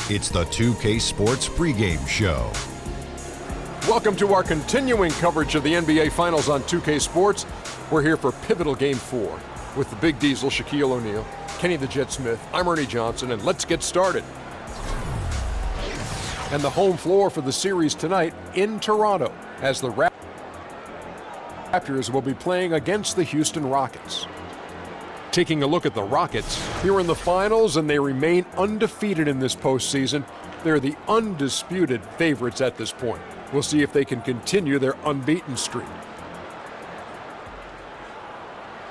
It's the 2K Sports pregame show. Welcome to our continuing coverage of the NBA Finals on 2K Sports. We're here for pivotal Game 4 with the Big Diesel, Shaquille O'Neal, Kenny the Jet Smith, I'm Ernie Johnson, and let's get started. And the home floor for the series tonight in Toronto as the Raptors will be playing against the Houston Rockets. Taking a look at the Rockets, here in the finals, and they remain undefeated in this postseason. They're the undisputed favorites at this point. We'll see if they can continue their unbeaten streak.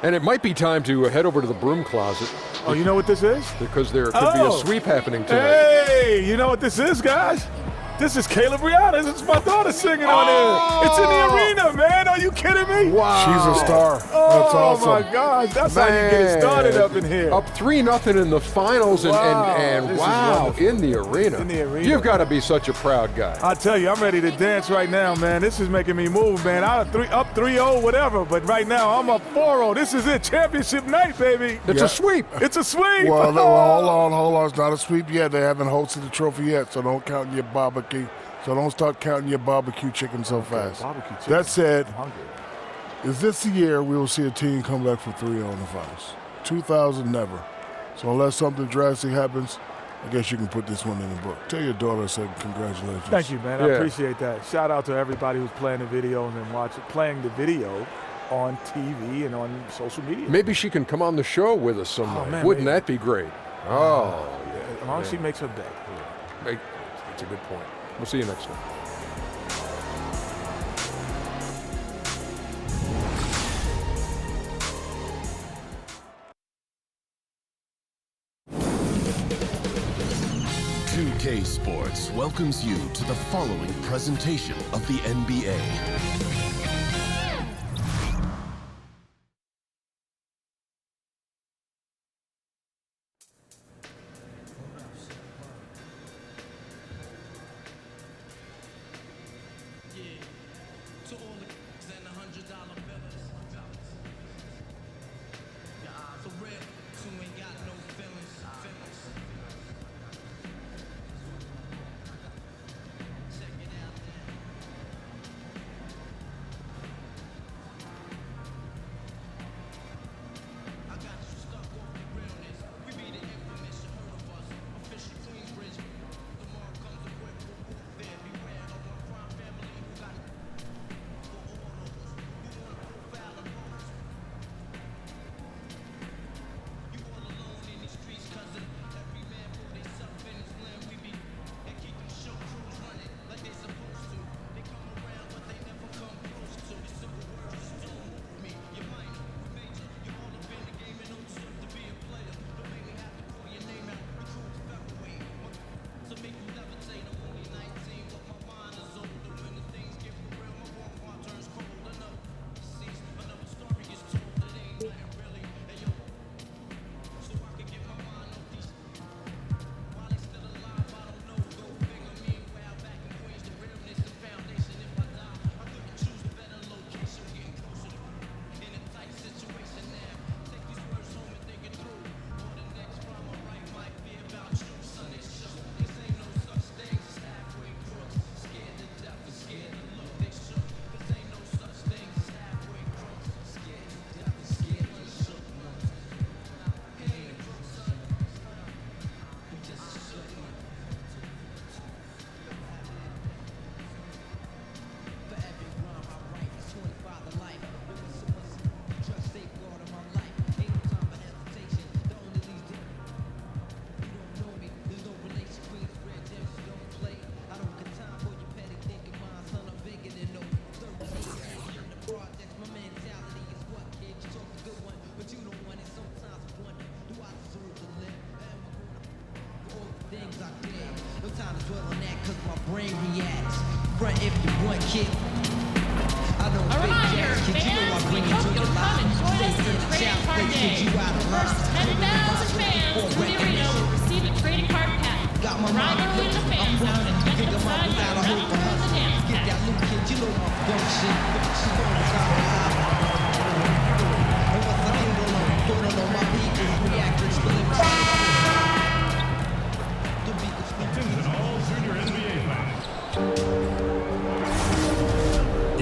And it might be time to head over to the broom closet. Oh, you know what this is? Because there could be a sweep happening tonight. Hey, you know what this is, guys? This is Caleb Rihanna. This is my daughter singing on here. It's in the arena, man. Are you kidding me? Wow. She's a star. Oh, That's awesome. my gosh. That's how you get it started up in here. Up 3-0 in the finals, and This is wow, wonderful. in the arena. In the arena. You've got to be such a proud guy. I tell you, I'm ready to dance right now, man. This is making me move, man. I'm up 3-0, whatever, but right now I'm up 4-0. This is it. Championship night, baby. It's a sweep. It's a sweep. Well, hold on. It's not a sweep yet. They haven't hosted the trophy yet, so don't count your barbecue. So don't start counting your barbecue chicken so fast. Barbecue chicken. That said, I'm hungry. is this the year we will see a team come back from 3-0 in the finals? 2000, never. So unless something drastic happens, I guess you can put this one in the book. Tell your daughter I said congratulations. Thank you, man. I Yeah. appreciate that. Shout out to everybody who's playing the videos and playing the video on TV and on social media. Maybe she can come on the show with us sometime. man, Wouldn't maybe. that be great? Oh, As long as she makes her bet. yeah. That's a good point. We'll see you next time. K Sports welcomes you to the following presentation of the NBA.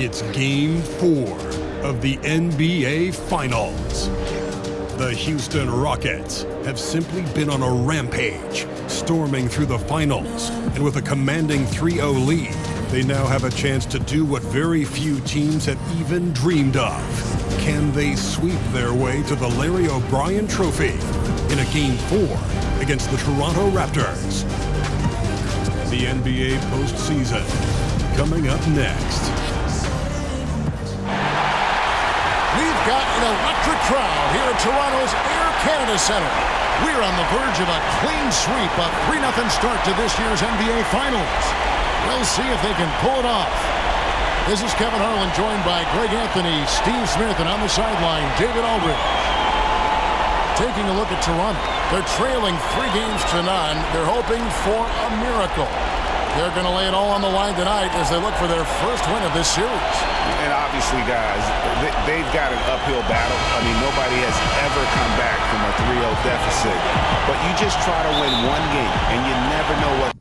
It's Game 4 of the NBA Finals. The Houston Rockets have simply been on a rampage, storming through the finals, and with a commanding 3-0 lead, they now have a chance to do what very few teams have even dreamed of. Can they sweep their way to the Larry O'Brien Trophy in a Game 4 against the Toronto Raptors? The NBA postseason coming up next. We've got an electric crowd here at Toronto's Air Canada Centre. We're on the verge of a clean sweep, a 3-0 start to this year's NBA Finals. We'll see if they can pull it off. This is Kevin Harlan, joined by Greg Anthony, Steve Smith, and on the sideline, David Aldridge. Taking a look at Toronto. They're trailing 3-0. They're hoping for a miracle. They're going to lay it all on the line tonight as they look for their first win of this series. And obviously, guys, they've got an uphill battle. I mean, nobody has ever come back from a 3-0 deficit. But you just try to win one game, and you never know what.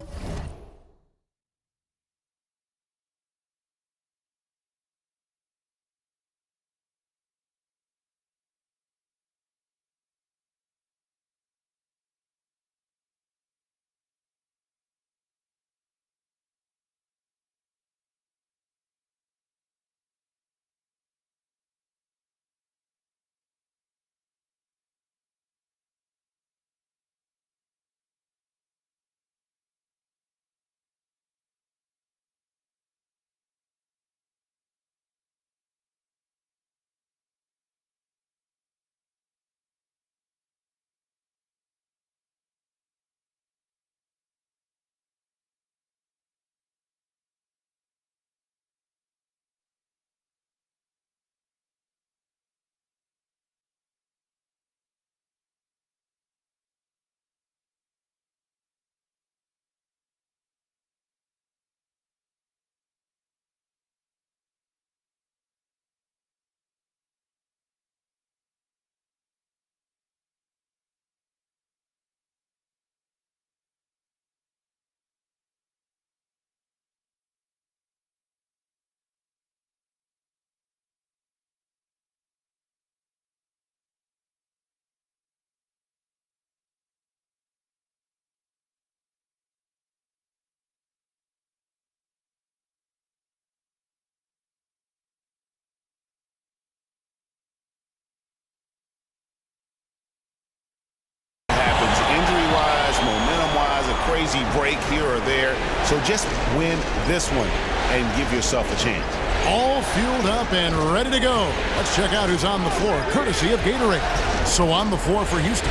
Crazy break here or there. So just win this one and give yourself a chance. All fueled up and ready to go. Let's check out who's on the floor, courtesy of Gatorade. So on the floor for Houston,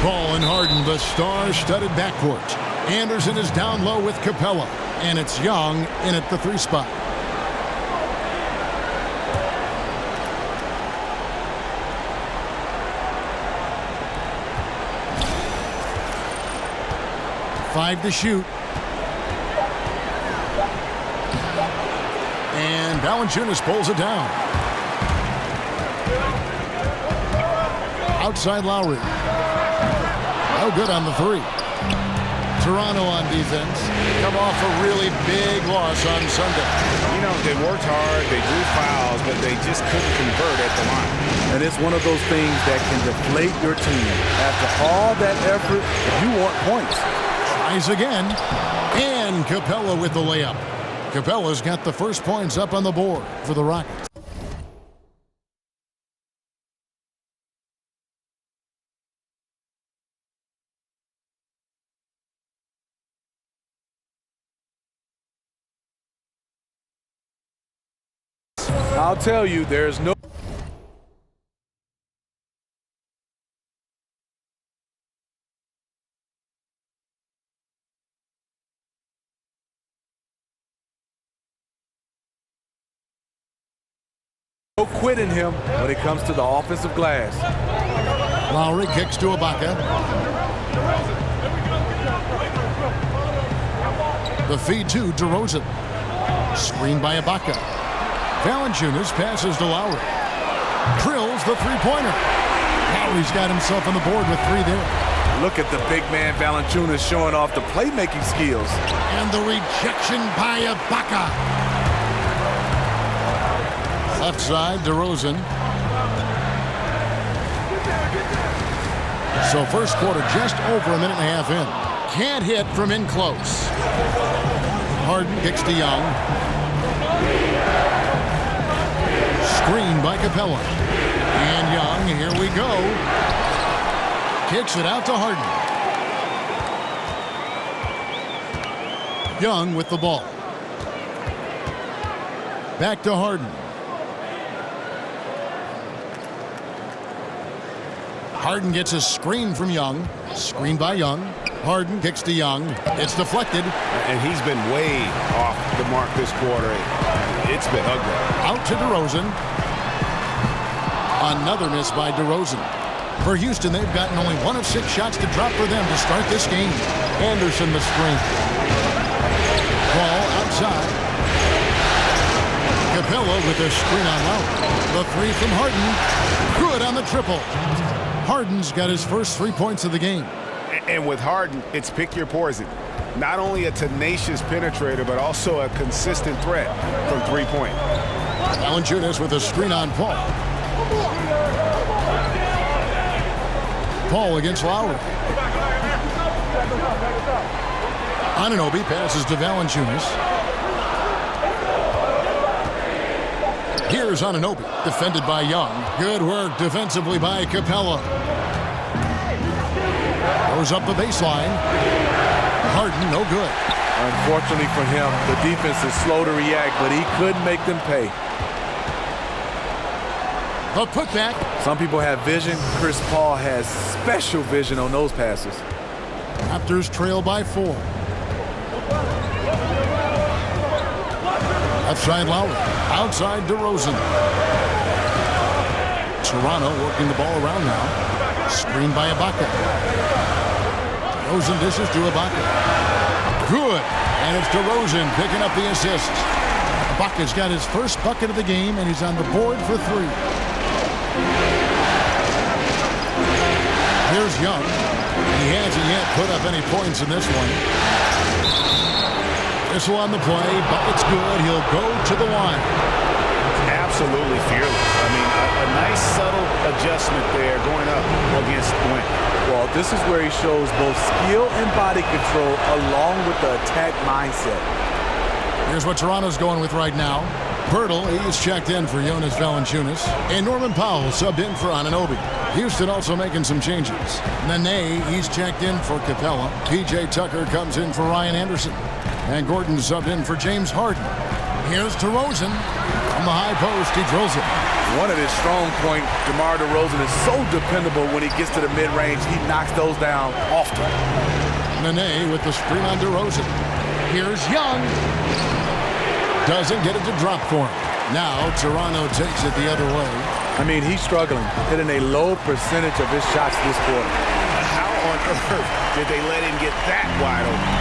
Paul and Harden, the star-studded backcourt. Anderson is down low with Capella, and it's Young in at the 3 spot. Five to shoot. And Valanciunas pulls it down. Outside Lowry. No good on the 3. Toronto on defense. Come off a really big loss on Sunday. You know, they worked hard, they drew fouls, but they just couldn't convert at the line. And it's one of those things that can deflate your team. After all that effort, you want points. Tries again, and Capella with the layup. Capella's got the first points up on the board for the Rockets. I'll tell you, there's no quitting him when it comes to the offensive glass. Lowry kicks to Ibaka. The feed to DeRozan. Screen by Ibaka. Valanciunas passes to Lowry. Drills the three-pointer. Lowry's got himself on the board with 3 there. Look at the big man Valanciunas showing off the playmaking skills. And the rejection by Ibaka. Left side, DeRozan. So first quarter just over a minute and a half in. Can't hit from in close. Harden kicks to Young. Screen by Capella. And Young, here we go. Kicks it out to Harden. Young with the ball. Back to Harden. Harden gets a screen from Young. Screen by Young. Harden kicks to Young. It's deflected. And he's been way off the mark this quarter. It's been ugly. Out to DeRozan. Another miss by DeRozan. For Houston, they've gotten only 1 of 6 shots to drop for them to start this game. Anderson the screen. Ball outside. Capella with a screen on Lowry. The three from Harden. Good on the triple. Harden's got his first 3 points of the game. And with Harden, it's pick your poison. Not only a tenacious penetrator, but also a consistent threat from three-point. Valanciunas with a screen on Paul. Paul against Lowry. Anunoby passes to Valanciunas. Here's Anunoby, defended by Young. Good work defensively by Capella. Goes up the baseline. Harden, no good. Unfortunately for him, the defense is slow to react, but he could make them pay. The putback. Some people have vision. Chris Paul has special vision on those passes. Raptors trail by 4. Outside Lowry. Outside DeRozan. Toronto working the ball around now. Screened by Ibaka. DeRozan dishes to Ibaka. Good. And it's DeRozan picking up the assist. Ibaka's got his first bucket of the game, and he's on the board for 3. Here's Young. He hasn't yet put up any points in this one. Whistle on the play. Bucket's good. He'll go to the line. Absolutely fearless. I mean, a nice subtle adjustment there going up against Wynn. Well, this is where he shows both skill and body control along with the attack mindset. Here's what Toronto's going with right now. Pirtle, he's checked in for Jonas Valanciunas. And Norman Powell subbed in for Anunoby. Houston also making some changes. Nene, he's checked in for Capella. P.J. Tucker comes in for Ryan Anderson. And Gordon subbed in for James Harden. Here's DeRozan. From the high post, he drills it. One of his strong points, DeMar DeRozan, is so dependable when he gets to the mid-range. He knocks those down often. Nene with the screen on DeRozan. Here's Young. Doesn't get it to drop for him. Now Toronto takes it the other way. I mean, he's struggling, hitting a low percentage of his shots this quarter. How on earth did they let him get that wide open?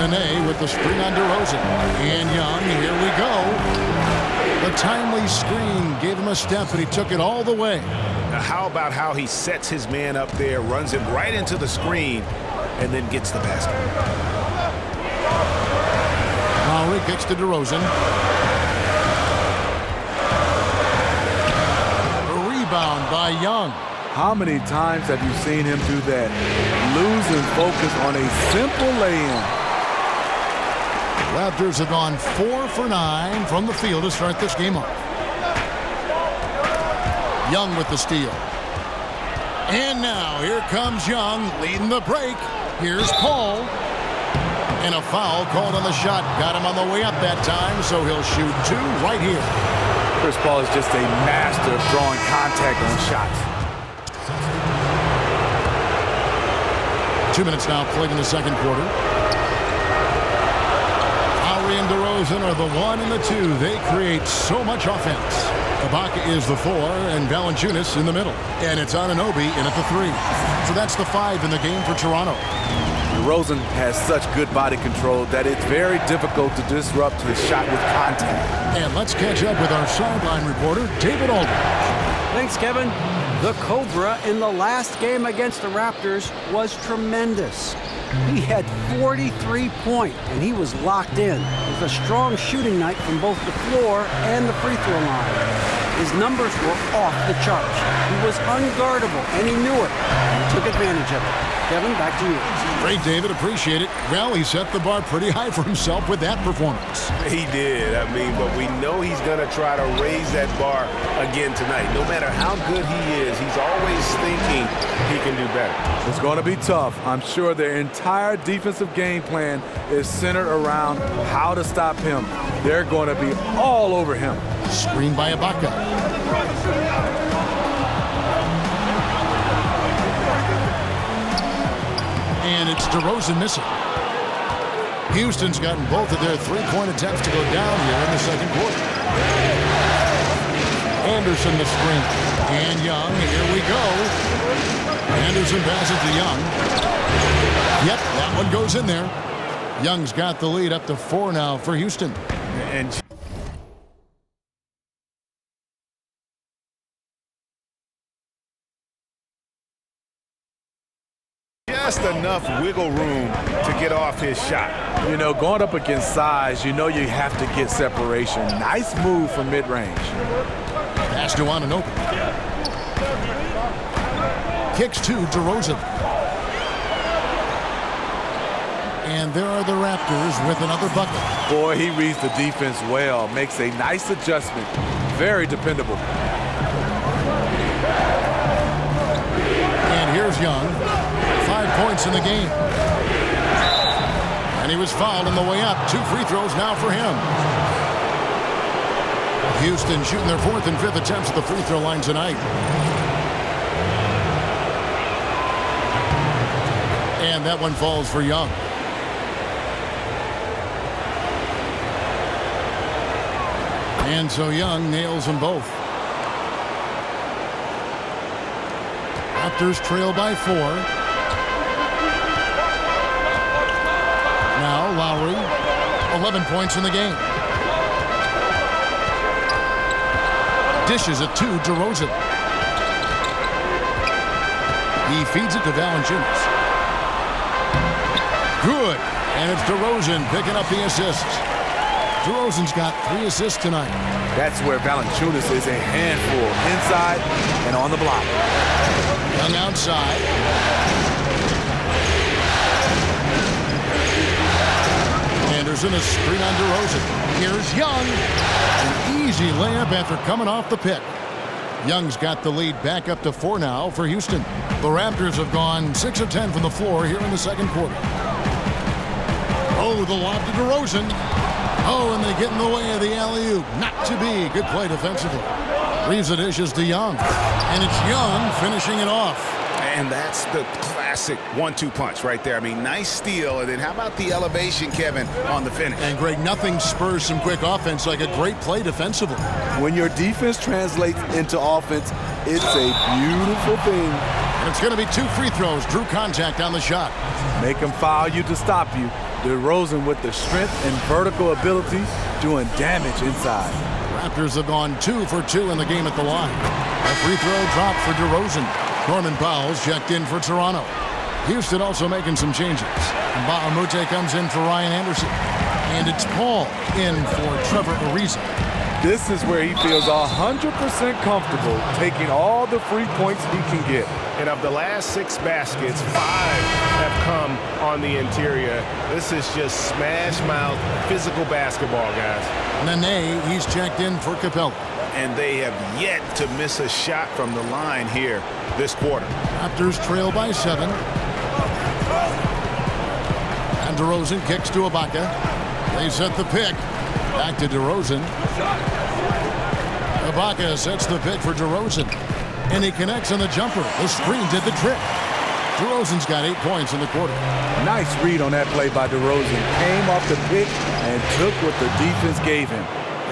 Nene with the screen on DeRozan. And Young, here we go. The timely screen gave him a step, and he took it all the way. Now, how about how he sets his man up there, runs him right into the screen, and then gets the basket? Lowry kicks to DeRozan. A rebound by Young. How many times have you seen him do that? Losing focus on a simple lay-in. Raptors have gone 4 for 9 from the field to start this game off. Young with the steal. And now here comes Young leading the break. Here's Paul. And a foul called on the shot. Got him on the way up that time, so he'll shoot 2 right here. Chris Paul is just a master of drawing contact on shots. 2 minutes now played in the second quarter. Lowry and DeRozan are the 1 and the 2. They create so much offense. Ibaka is the 4 and Valanciunas in the middle. And it's Anunoby in at the 3. So that's the 5 in the game for Toronto. DeRozan has such good body control that it's very difficult to disrupt his shot with contact. And let's catch up with our sideline reporter, David Aldridge. Thanks, Kevin. The Cobra in the last game against the Raptors was tremendous. He had 43 points, and he was locked in with a strong shooting night from both the floor and the free throw line. His numbers were off the charts. He was unguardable, and he knew it, and took advantage of it. Kevin, back to you. Great, David. Appreciate it. Well, he set the bar pretty high for himself with that performance. He did. I mean, but we know he's going to try to raise that bar again tonight. No matter how good he is, he's always thinking he can do better. It's going to be tough. I'm sure their entire defensive game plan is centered around how to stop him. They're going to be all over him. Screen by Ibaka. And it's DeRozan missing. Houston's gotten both of their three-point attempts to go down here in the second quarter. Anderson the screen. And Young, here we go. Anderson passes to Young. Yep, that one goes in there. Young's got the lead up to 4 now for Houston. And just enough wiggle room to get off his shot. You know, going up against size, you know you have to get separation. Nice move from mid-range. Pass to Anunoby. Kicks to DeRozan. And there are the Raptors with another bucket. Boy, he reads the defense well. Makes a nice adjustment. Very dependable. And here's Young. 5 points in the game. And he was fouled on the way up. 2 free throws now for him. Houston shooting their 4th and 5th attempts at the free throw line tonight. And that one falls for Young. And so Young nails them both. Raptors trail by 4. Now Lowry, 11 points in the game. Dishes it to DeRozan. He feeds it to Valanciunas. Good. And it's DeRozan picking up the assists. DeRozan's got 3 assists tonight. That's where Valanciunas is a handful, inside and on the block. Young outside. Anderson, a screen on DeRozan. Here's Young. An easy layup after coming off the pick. Young's got the lead back up to 4 now for Houston. The Raptors have gone 6 of 10 from the floor here in the second quarter. Oh, the lob to DeRozan. Oh, and they get in the way of the alley-oop. Not to be. Good play defensively. Leaves the dishes to Young. And it's Young finishing it off. And that's the classic 1-2 punch right there. I mean, nice steal. And then how about the elevation, Kevin, on the finish? And, Greg, nothing spurs some quick offense like a great play defensively. When your defense translates into offense, it's a beautiful thing. And it's going to be 2 free throws. Drew contact on the shot. Make them foul you to stop you. DeRozan with the strength and vertical abilities doing damage inside. Raptors have gone 2 for 2 in the game at the line. A free throw dropped for DeRozan. Norman Powell's checked in for Toronto. Houston also making some changes. Bahamute comes in for Ryan Anderson. And it's Paul in for Trevor Ariza. This is where he feels 100% comfortable taking all the free points he can get. And of the last 6 baskets, 5 have come on the interior. This is just smash mouth physical basketball, guys. Nene, he's checked in for Capella. And they have yet to miss a shot from the line here this quarter. Raptors trail by 7. And DeRozan kicks to Ibaka. They set the pick. Back to DeRozan. Ibaka sets the pick for DeRozan. And he connects on the jumper. The screen did the trick. DeRozan's got 8 points in the quarter. Nice read on that play by DeRozan. Came off the pick and took what the defense gave him.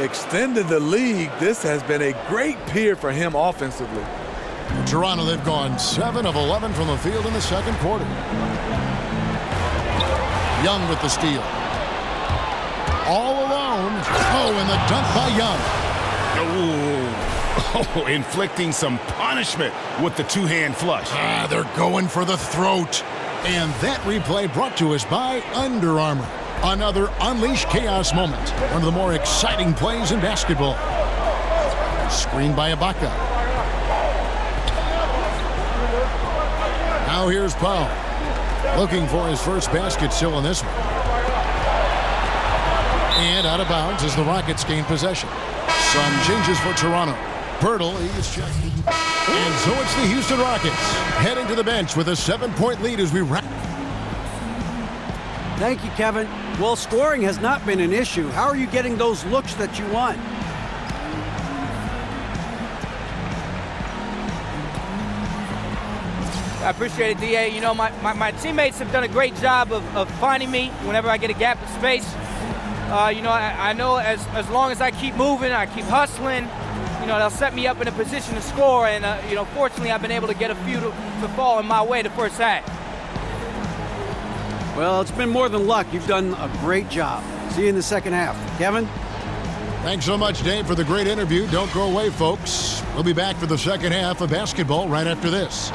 Extended the lead. This has been a great period for him offensively. Toronto, they've gone 7 of 11 from the field in the second quarter. Young with the steal. All alone. Oh, and the dunk by Young. Oh. Oh, inflicting some punishment with the two-hand flush. They're going for the throat. And that replay brought to us by Under Armour. Another Unleash Chaos moment. One of the more exciting plays in basketball. Screen by Ibaka. Now here's Powell. Looking for his first basket still in this one. And out of bounds as the Rockets gain possession. Some changes for Toronto. Pirtle, he's just... And so it's the Houston Rockets heading to the bench with a 7-point lead as we wrap. Thank you, Kevin. Well, scoring has not been an issue. How are you getting those looks that you want? I appreciate it, DA. You know, my teammates have done a great job of finding me whenever I get a gap in space. You know, I know as long as I keep moving, I keep hustling, you know, they'll set me up in a position to score. And, you know, fortunately, I've been able to get a few to fall in my way the first half. Well, it's been more than luck. You've done a great job. See you in the second half. Kevin? Thanks so much, Dave, for the great interview. Don't go away, folks. We'll be back for the second half of basketball right after this.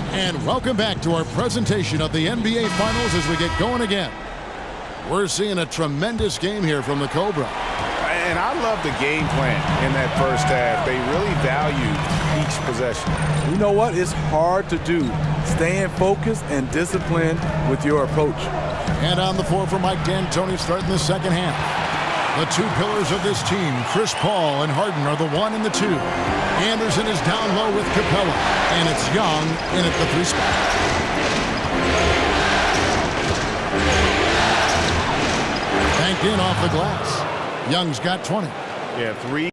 And welcome back to our presentation of the NBA Finals as we get going again. We're seeing a tremendous game here from the Cobra. And I love the game plan in that first half. They really value each possession. You know what? It's hard to do. Staying focused and disciplined with your approach. And on the floor for Mike D'Antoni starting the second half. The two pillars of this team, Chris Paul and Harden, are the 1 and the 2. Anderson is down low with Capella, and it's Young in at the 3 spot. Banked in off the glass. Young's got 20. Yeah, 3.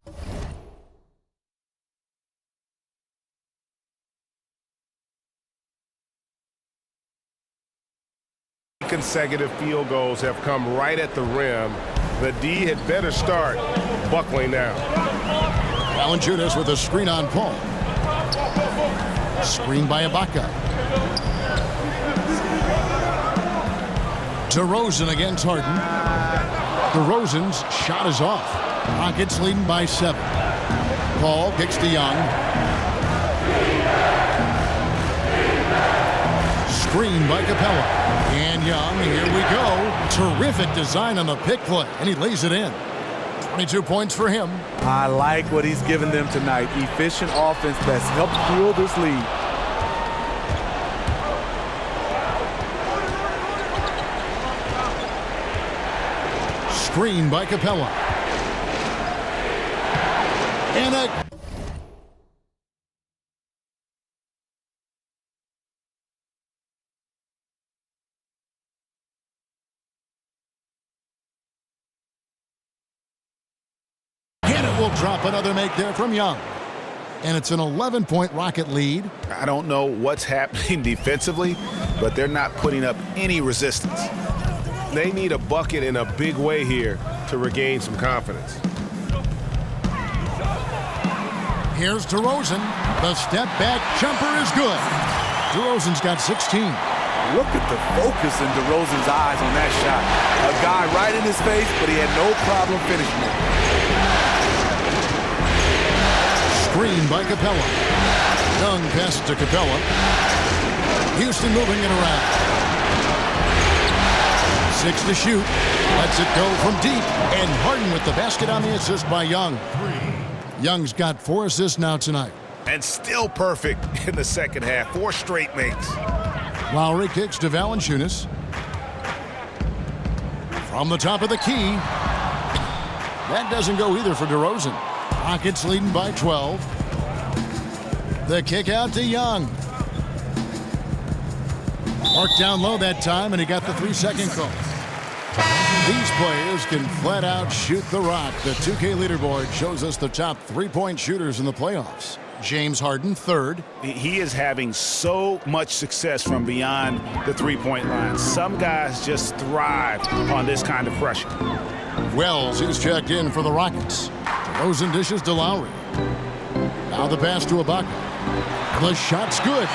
Consecutive field goals have come right at the rim. The D had better start buckling now. Valanciunas with a screen on Paul. Screen by Ibaka. DeRozan against Harden. DeRozan's shot is off. Rockets leading by 7. Paul kicks to Young. Screen by Capella. And Young, here we go. Terrific design on the pick play, and he lays it in. 22 points for him. I like what he's given them tonight. Efficient offense that's helped fuel this lead. Screen by Capella. And a... will drop another make there from Young. And it's an 11-point Rocket lead. I don't know what's happening defensively, but they're not putting up any resistance. They need a bucket in a big way here to regain some confidence. Here's DeRozan. The step back jumper is good. DeRozan's got 16. Look at the focus in DeRozan's eyes on that shot. A guy right in his face, but he had no problem finishing it. Screen by Capella. Young passes to Capella. Houston moving it around. 6 to shoot. Lets it go from deep. And Harden with the basket on the assist by Young. Young's got 4 assists now tonight. And still perfect in the second half. 4 straight makes. Lowry kicks to Valanciunas. From the top of the key. That doesn't go either for DeRozan. Rockets leading by 12. The kick out to Young. Marked down low that time, and he got the 3-second call. These players can flat out shoot the rock. The 2K leaderboard shows us the top 3-point shooters in the playoffs. James Harden, 3rd. He is having so much success from beyond the 3-point line. Some guys just thrive on this kind of pressure. Wells is checked in for the Rockets. DeRozan dishes to Lowry. Now the pass to Ibaka. The shot's good.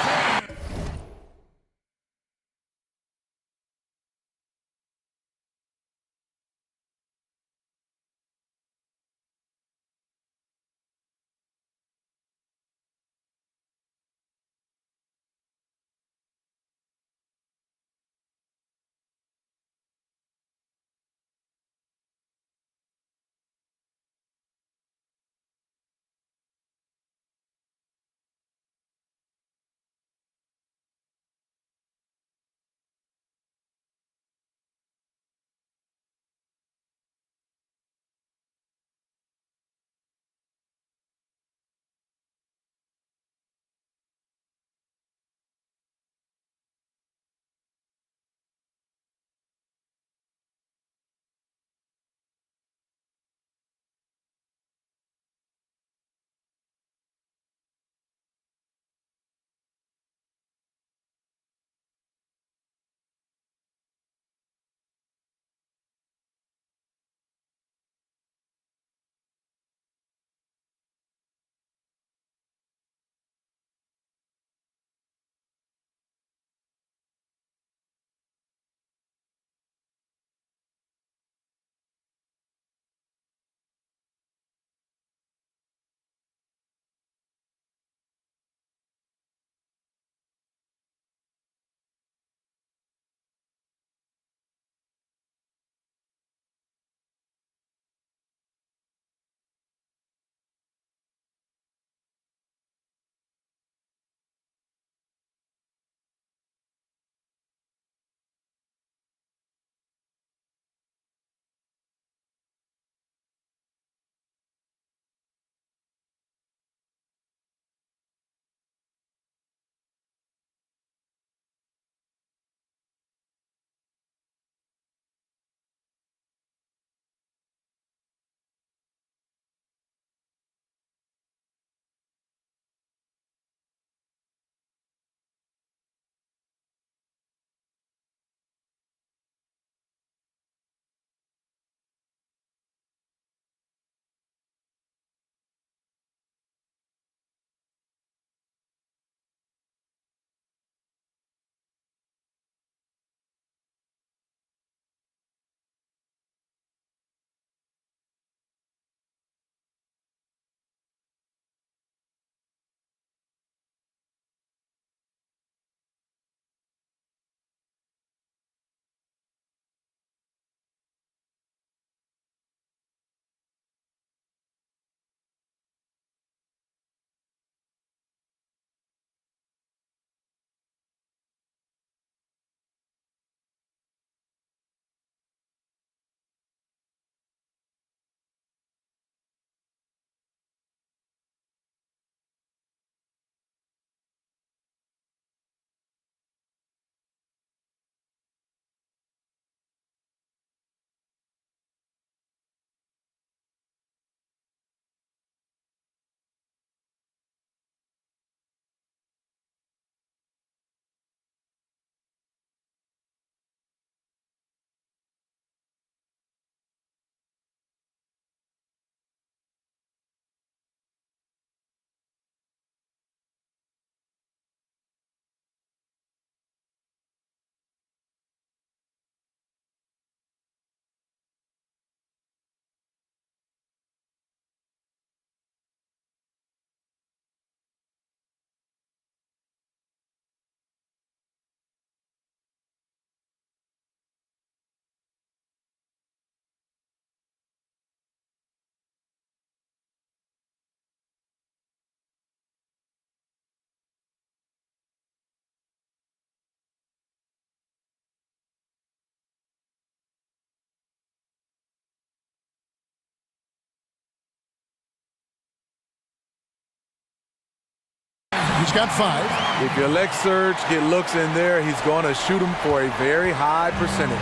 He's got 5. If you let Serge get looks in there, he's going to shoot them for a very high percentage.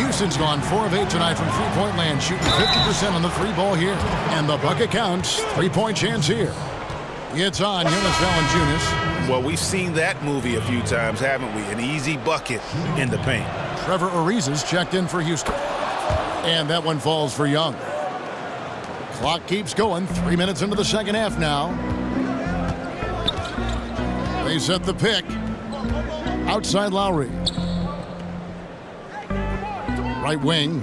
Houston's gone 4 of 8 tonight from three-point land, shooting 50% on the three ball here. And the bucket counts. 3-point chance here. It's on Jonas Valanciunas. Well, we've seen that movie a few times, haven't we? An easy bucket in the paint. Trevor Ariza's checked in for Houston. And that one falls for Young. Clock keeps going. 3 minutes into the second half now. They set the pick. Outside Lowry. Right wing.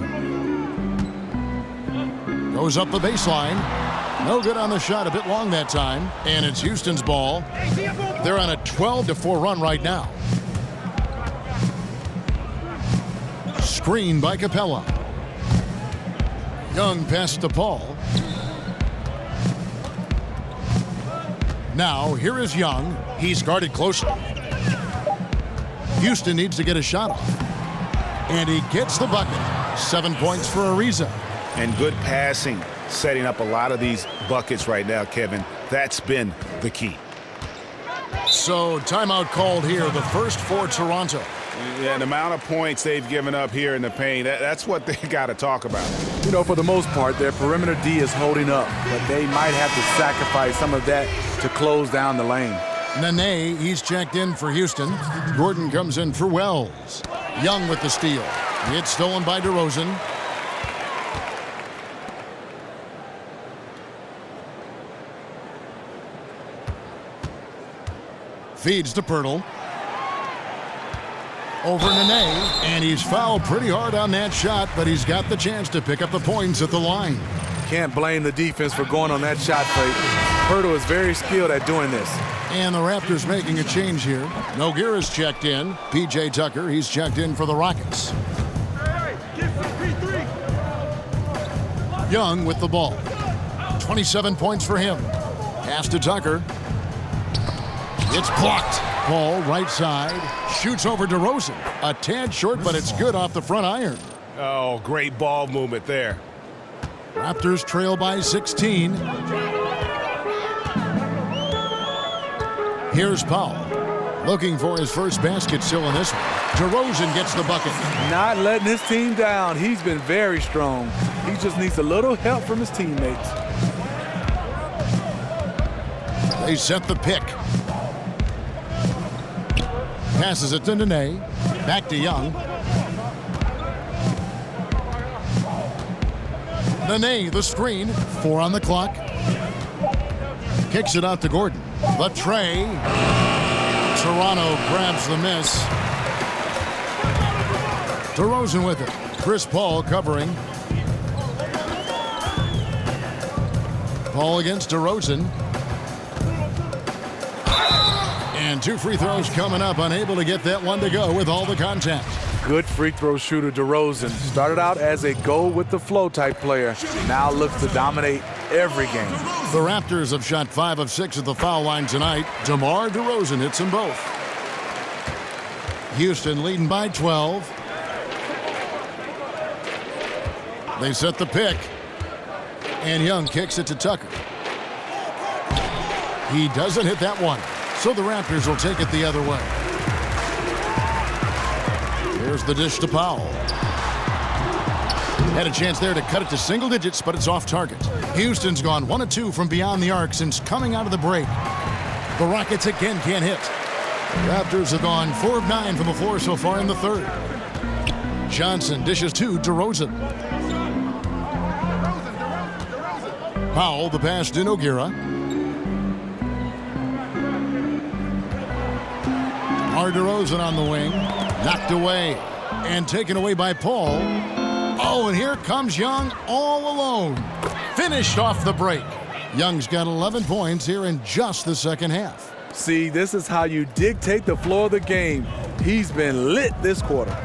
Goes up the baseline. No good on the shot. A bit long that time. And it's Houston's ball. They're on a 12-4 run right now. Screen by Capella. Young pass to Paul. Now, here is Young. He's guarded closely. Houston needs to get a shot off. And he gets the bucket. 7 points for Ariza. And good passing, setting up a lot of these buckets right now, Kevin. That's been the key. So, timeout called here, the first for Toronto. Yeah, the amount of points they've given up here in the paint, that's what they got to talk about. You know, for the most part, their perimeter D is holding up, but they might have to sacrifice some of that to close down the lane. Nene, he's checked in for Houston. Gordon comes in for Wells. Young with the steal. It's stolen by DeRozan. Feeds to Pirtle. Over Nene, and he's fouled pretty hard on that shot, but he's got the chance to pick up the points at the line. Can't blame the defense for going on that shot fake. Pirtle is very skilled at doing this. And the Raptors making a change here. Nogueira's checked in. P.J. Tucker, he's checked in for the Rockets. Young with the ball. 27 points for him. Pass to Tucker. It's blocked. Ball right side. Shoots over DeRozan. A tad short, but it's good off the front iron. Oh, great ball movement there. Raptors trail by 16. Here's Powell. Looking for his first basket still in this one. DeRozan gets the bucket. Not letting his team down. He's been very strong. He just needs a little help from his teammates. They set the pick. Passes it to Nene. Back to Young. Nene, the screen. 4 on the clock. Kicks it out to Gordon. The tray. Toronto grabs the miss. DeRozan with it. Chris Paul covering. Paul against DeRozan. And 2 free throws coming up. Unable to get that one to go with all the contact. Good free throw shooter DeRozan. Started out as a go-with-the-flow type player. Now looks to dominate every game. The Raptors have shot 5 of 6 at the foul line tonight. DeMar DeRozan hits them both. Houston leading by 12. They set the pick. And Young kicks it to Tucker. He doesn't hit that one. So the Raptors will take it the other way. Here's the dish to Powell. Had a chance there to cut it to single digits, but it's off target. Houston's gone 1 of 2 from beyond the arc since coming out of the break. The Rockets again can't hit. Raptors have gone 4 of 9 from the floor so far in the third. Johnson dishes to DeRozan. Powell, the pass to Nogueira. DeRozan on the wing. Knocked away. And taken away by Paul. Oh, and here comes Young all alone. Finished off the break. Young's got 11 points here in just the second half. See, this is how you dictate the flow of the game. He's been lit this quarter.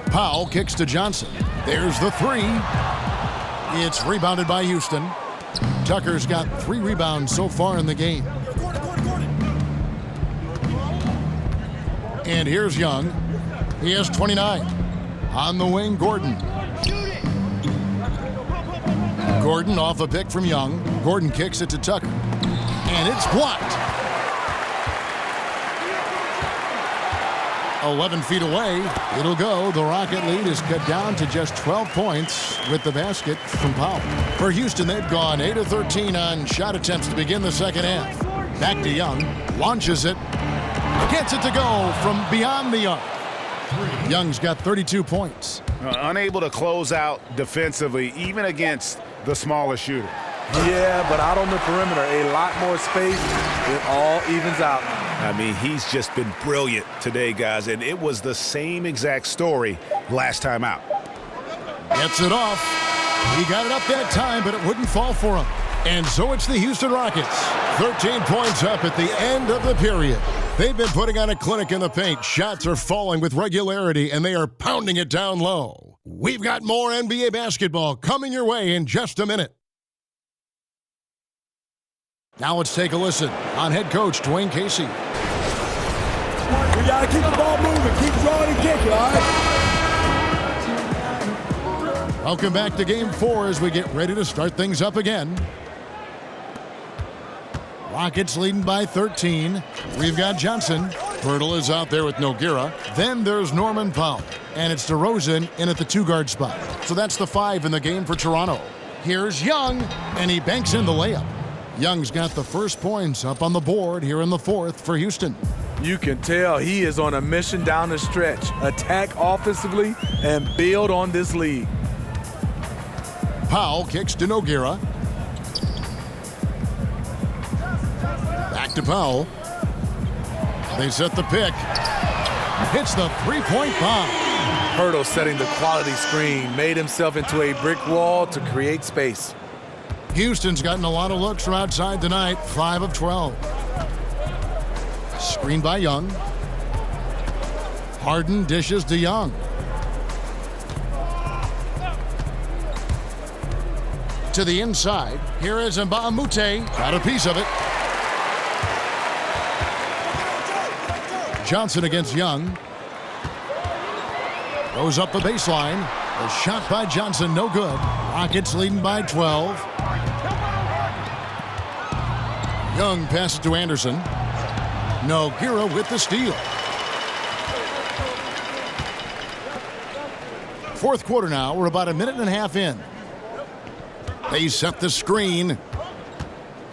Powell kicks to Johnson. There's the 3. It's rebounded by Houston. Tucker's got 3 rebounds so far in the game. And here's Young. He has 29. On the wing, Gordon. Gordon off a pick from Young. Gordon kicks it to Tucker. And it's blocked. 11 feet away. It'll go. The Rocket lead is cut down to just 12 points with the basket from Powell. For Houston, they've gone 8 of 13 on shot attempts to begin the second half. Back to Young. Launches it. Gets it to go from beyond the arc. Young's got 32 points. Unable to close out defensively, even against the smaller shooter. Yeah, but out on the perimeter, a lot more space. It all evens out. I mean, he's just been brilliant today, guys, and it was the same exact story last time out. Gets it off. He got it up that time, but it wouldn't fall for him. And so it's the Houston Rockets. 13 points up at the end of the period. They've been putting on a clinic in the paint. Shots are falling with regularity, and they are pounding it down low. We've got more NBA basketball coming your way in just a minute. Now let's take a listen on head coach Dwayne Casey. We got to keep the ball moving. Keep drawing and kicking, all right? Welcome back to Game 4 as we get ready to start things up again. Rockets leading by 13. We've got Johnson. Pirtle is out there with Nogueira. Then there's Norman Powell. And it's DeRozan in at the 2-guard spot. So that's the 5 in the game for Toronto. Here's Young, and he banks in the layup. Young's got the first points up on the board here in the 4th for Houston. You can tell he is on a mission down the stretch. Attack offensively and build on this lead. Powell kicks to Nogueira. Back to Powell. They set the pick. Hits the three-point bomb. Pirtle setting the quality screen, made himself into a brick wall to create space. Houston's gotten a lot of looks from outside tonight, 5 of 12. Screen by Young. Harden dishes to Young. To the inside. Here is Mbamute. Got a piece of it. Johnson against Young. Goes up the baseline. A shot by Johnson, no good. Rockets leading by 12. Young passes to Anderson. Nogueira with the steal. Fourth quarter now. We're about a minute and a half in. They set the screen.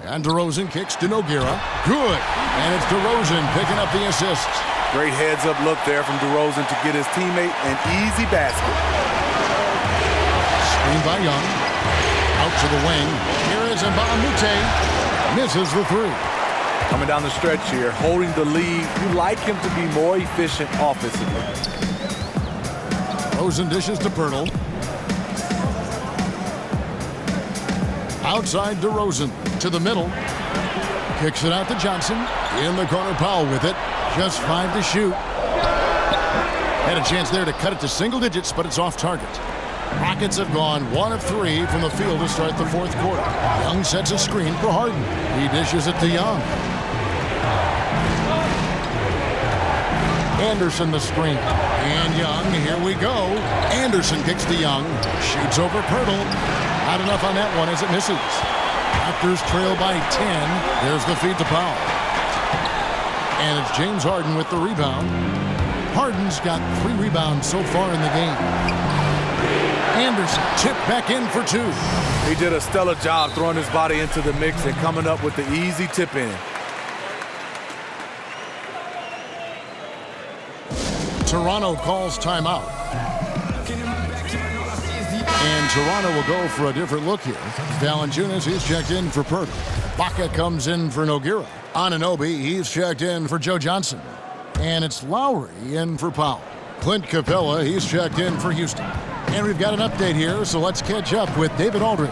And DeRozan kicks to Nogueira. Good. And it's DeRozan picking up the assist. Great heads-up look there from DeRozan to get his teammate an easy basket. Screen by Young. Out to the wing. Here is Mbamute. Misses the 3. Coming down the stretch here, holding the lead. You like him to be more efficient offensively. DeRozan dishes to Pirtle. Outside DeRozan to the middle. Kicks it out to Johnson. In the corner, Powell with it. Just 5 to shoot. Had a chance there to cut it to single digits, but it's off target. Rockets have gone 1 of 3 from the field to start the fourth quarter. Young sets a screen for Harden. He dishes it to Young. Anderson the screen. And Young, here we go. Anderson kicks to Young. Shoots over Pirtle. Not enough on that one as it misses. Raptors trail by 10. There's the feed to Powell. And it's James Harden with the rebound. Harden's got 3 rebounds so far in the game. Anderson tipped back in for 2. He did a stellar job throwing his body into the mix and coming up with the easy tip in. Toronto calls timeout. And Toronto will go for a different look here. Valanciunas, he's checked in for Pirtle. Baca comes in for Nogueira. Anunoby, he's checked in for Joe Johnson. And it's Lowry in for Powell. Clint Capella, he's checked in for Houston. And we've got an update here, so let's catch up with David Aldridge.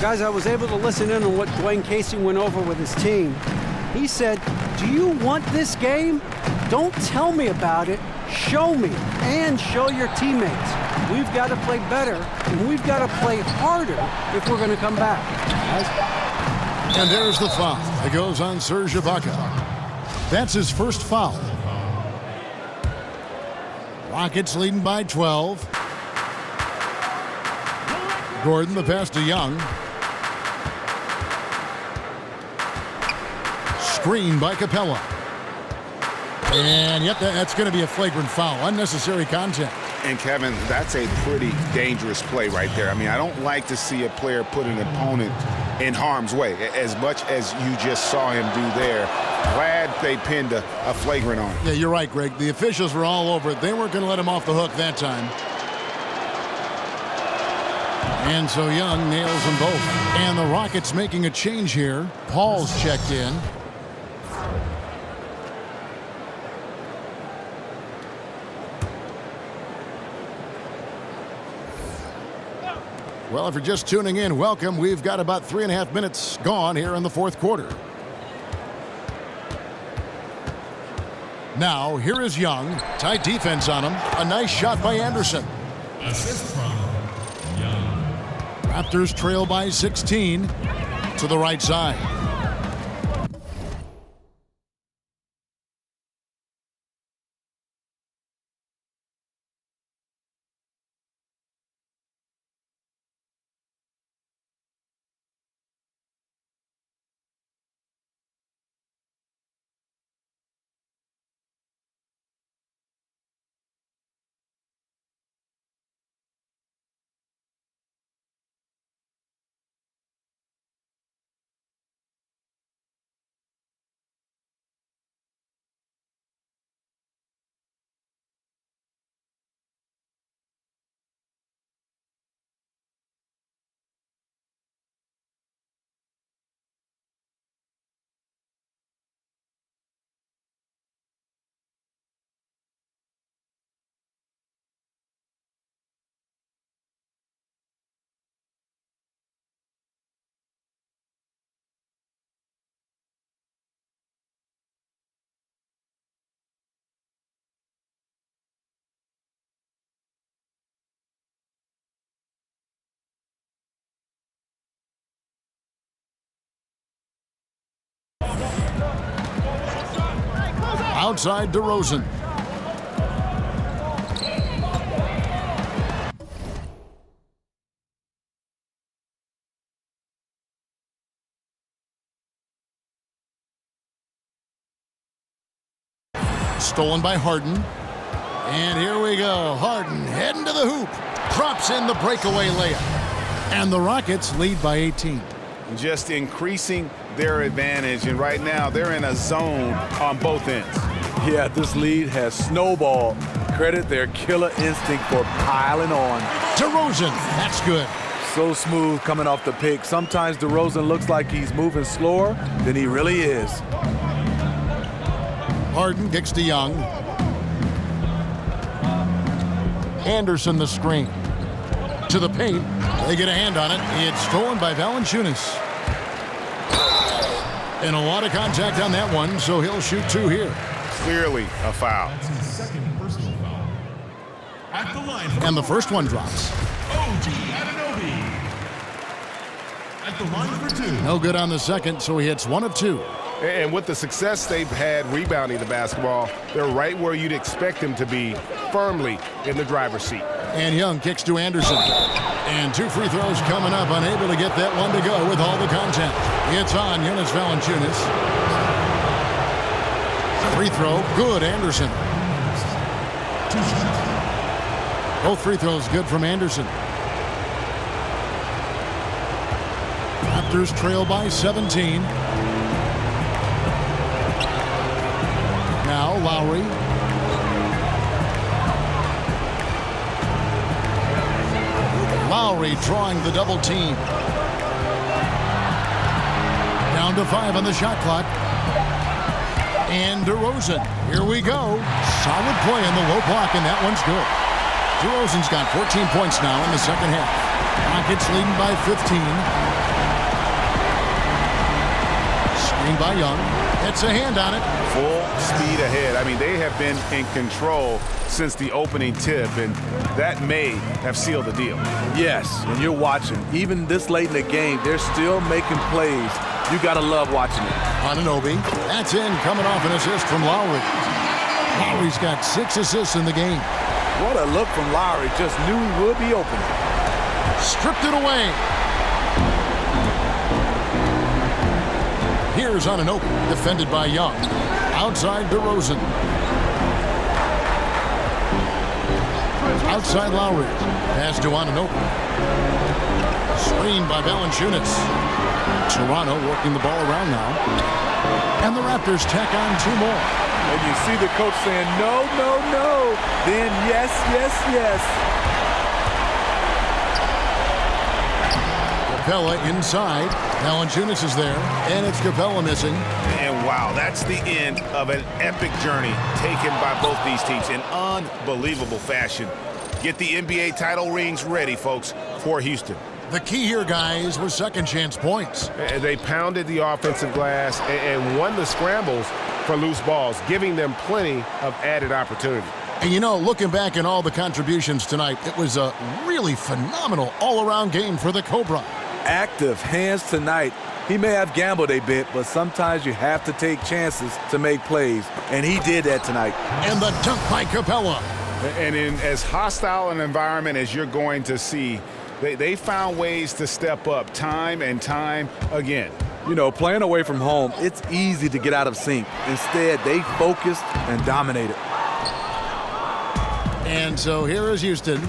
Guys, I was able to listen in on what Dwayne Casey went over with his team. He said, do you want this game? Don't tell me about it. Show me and show your teammates. We've got to play better, and we've got to play harder if we're going to come back. Guys? And there's the foul. It goes on Serge Ibaka. That's his first foul. Rockets leading by 12. Gordon, the pass to Young. Screen by Capella. And yep, that's going to be a flagrant foul. Unnecessary contact. And Kevin, that's a pretty dangerous play right there. I mean, I don't like to see a player put an opponent in harm's way, as much as you just saw him do there. Glad they pinned a flagrant on him. Yeah, you're right, Greg. The officials were all over it. They weren't going to let him off the hook that time. And so Young nails them both. And the Rockets making a change here. Paul's checked in. Well, if you're just tuning in, welcome. We've got about 3.5 minutes gone here in the fourth quarter. Now, here is Young. Tight defense on him. A nice shot by Anderson. Assist from Young. Raptors trail by 16 to the right side. Outside DeRozan. Stolen by Harden. And here we go. Harden heading to the hoop. Drops in the breakaway layup. And the Rockets lead by 18. Just increasing their advantage, and right now they're in a zone on both ends. Yeah, this lead has snowballed. Credit their killer instinct for piling on. DeRozan, that's good. So smooth coming off the pick. Sometimes DeRozan looks like he's moving slower than he really is. Harden kicks to Young. Anderson the screen. To the paint. They get a hand on it. It's stolen by Valanciunas. And a lot of contact on that one, so he'll shoot two here. Clearly a foul. That's his second personal foul. At the line. And the first one drops. OG Anunoby. At the line for two. No good on the second, so he hits 1 of 2. And with the success they've had rebounding the basketball, they're right where you'd expect them to be, firmly in the driver's seat. And Young kicks to Anderson. And 2 free throws coming up, unable to get that one to go with all the contact. It's on Jonas Valanciunas. Free throw, good, Anderson. Both free throws good from Anderson. Raptors trail by 17. Now Lowry. Lowry drawing the double team. Down to 5 on the shot clock. And DeRozan. Here we go. Solid play in the low block, and that one's good. DeRozan's got 14 points now in the second half. Rockets leading by 15. Screen by Young. Gets a hand on it. Full speed ahead. I mean, they have been in control since the opening tip, and that may have sealed the deal. Yes, and you're watching. Even this late in the game, they're still making plays. You got to love watching it. Anunoby. That's in, coming off an assist from Lowry. Lowry's got 6 assists in the game. What a look from Lowry. Just knew he would be open. Stripped it away. Here's Anunoby, defended by Young. Outside DeRozan. Outside Lowry. Pass to Anunoby. Screen by Valanciunas. Toronto working the ball around now. And the Raptors tack on 2 more. And you see the coach saying, no, no, no. Then yes, yes, yes. Capella inside. Valanciunas is there. And it's Capella missing. And wow, that's the end of an epic journey taken by both these teams in unbelievable fashion. Get the NBA title rings ready, folks, for Houston. The key here, guys, was second chance points. They pounded the offensive glass and won the scrambles for loose balls, giving them plenty of added opportunity. And you know, looking back at all the contributions tonight, it was a really phenomenal all-around game for the Cobra. Active hands tonight. He may have gambled a bit, but sometimes you have to take chances to make plays, and he did that tonight. And the dunk by Capella. And in as hostile an environment as you're going to see, they found ways to step up time and time again. You know, playing away from home, it's easy to get out of sync. Instead, they focused and dominated. And so here is Houston.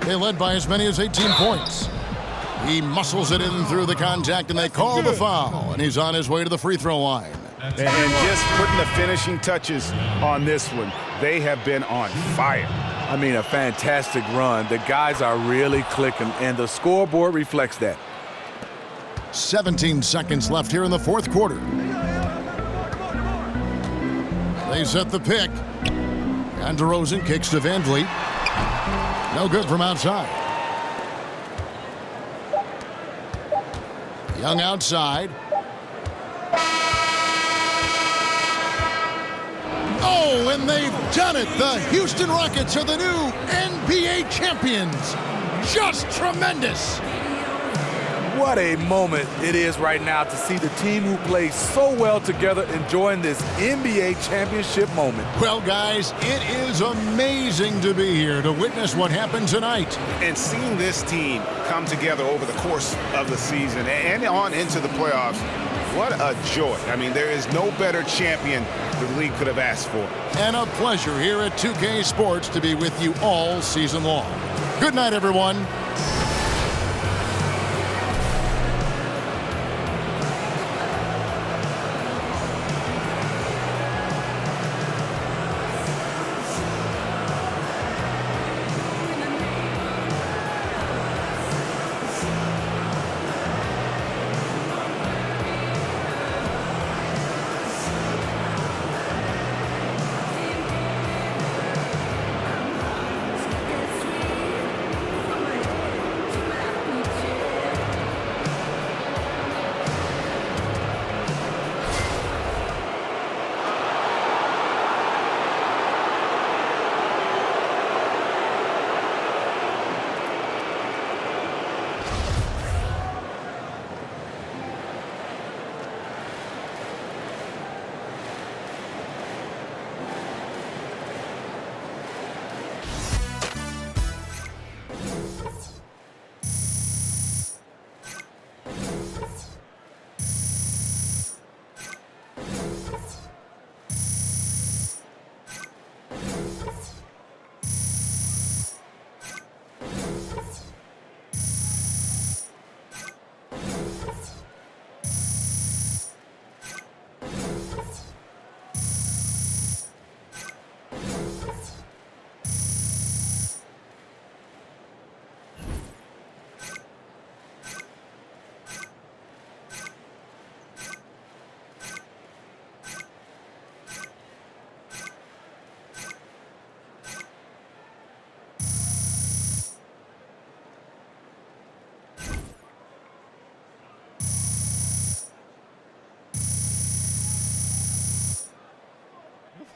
They led by as many as 18 points. He muscles it in through the contact, and they call the foul. And he's on his way to the free throw line. And just putting the finishing touches on this one, they have been on fire. I mean, a fantastic run. The guys are really clicking, and the scoreboard reflects that. 17 seconds left here in the fourth quarter. They set the pick. And DeRozan kicks to Van Vliet. No good from outside. Young outside. Oh, and they've done it. The Houston Rockets are the new NBA champions. Just tremendous. What a moment it is right now to see the team who plays so well together enjoying this NBA championship moment. Well, guys, it is amazing to be here to witness what happened tonight. And seeing this team come together over the course of the season and on into the playoffs, what a joy. I mean, there is no better champion the league could have asked for. And a pleasure here at 2K Sports to be with you all season long. Good night, everyone.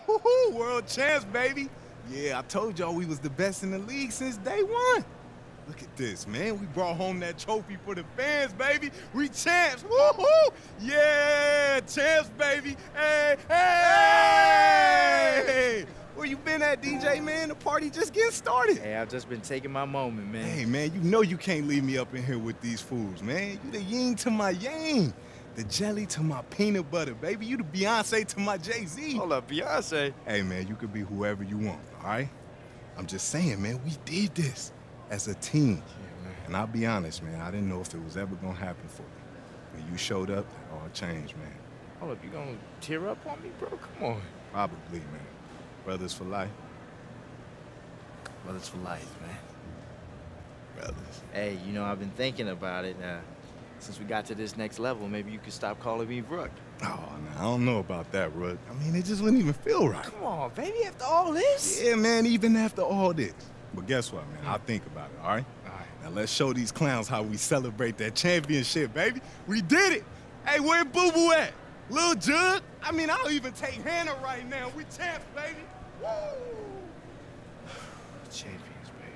Woohoo, world champs, baby. Yeah, I told y'all we was the best in the league since day one. Look at this, man. We brought home that trophy for the fans, baby. We champs. Woohoo! Yeah, champs, baby. Hey, hey! Where you been at, DJ, man? The party just getting started. Hey, I've just been taking my moment, man. Hey, man, you know you can't leave me up in here with these fools, man. You the yin to my yang. The jelly to my peanut butter, baby. You the Beyonce to my Jay-Z. Hold up, Beyonce? Hey, man, you could be whoever you want, all right? I'm just saying, man, we did this as a team. Yeah, man. And I'll be honest, man, I didn't know if it was ever going to happen for me. When you showed up, it all changed, man. Hold up, you gonna tear up on me, bro? Come on. Probably, man. Brothers for life. Brothers for life, man. Brothers. Hey, you know, I've been thinking about it. Since we got to this next level, maybe you could stop calling me Rook. Oh, no, I don't know about that, Rook. I mean, it just wouldn't even feel right. Come on, baby, after all this? Yeah, man, even after all this. But guess what, man? I'll think about it, all right? All right. Now let's show these clowns how we celebrate that championship, baby. We did it. Hey, where Boo-Boo at? Lil Jug? I mean, I'll even take Hannah right now. We champs, baby. Woo! Champions, baby.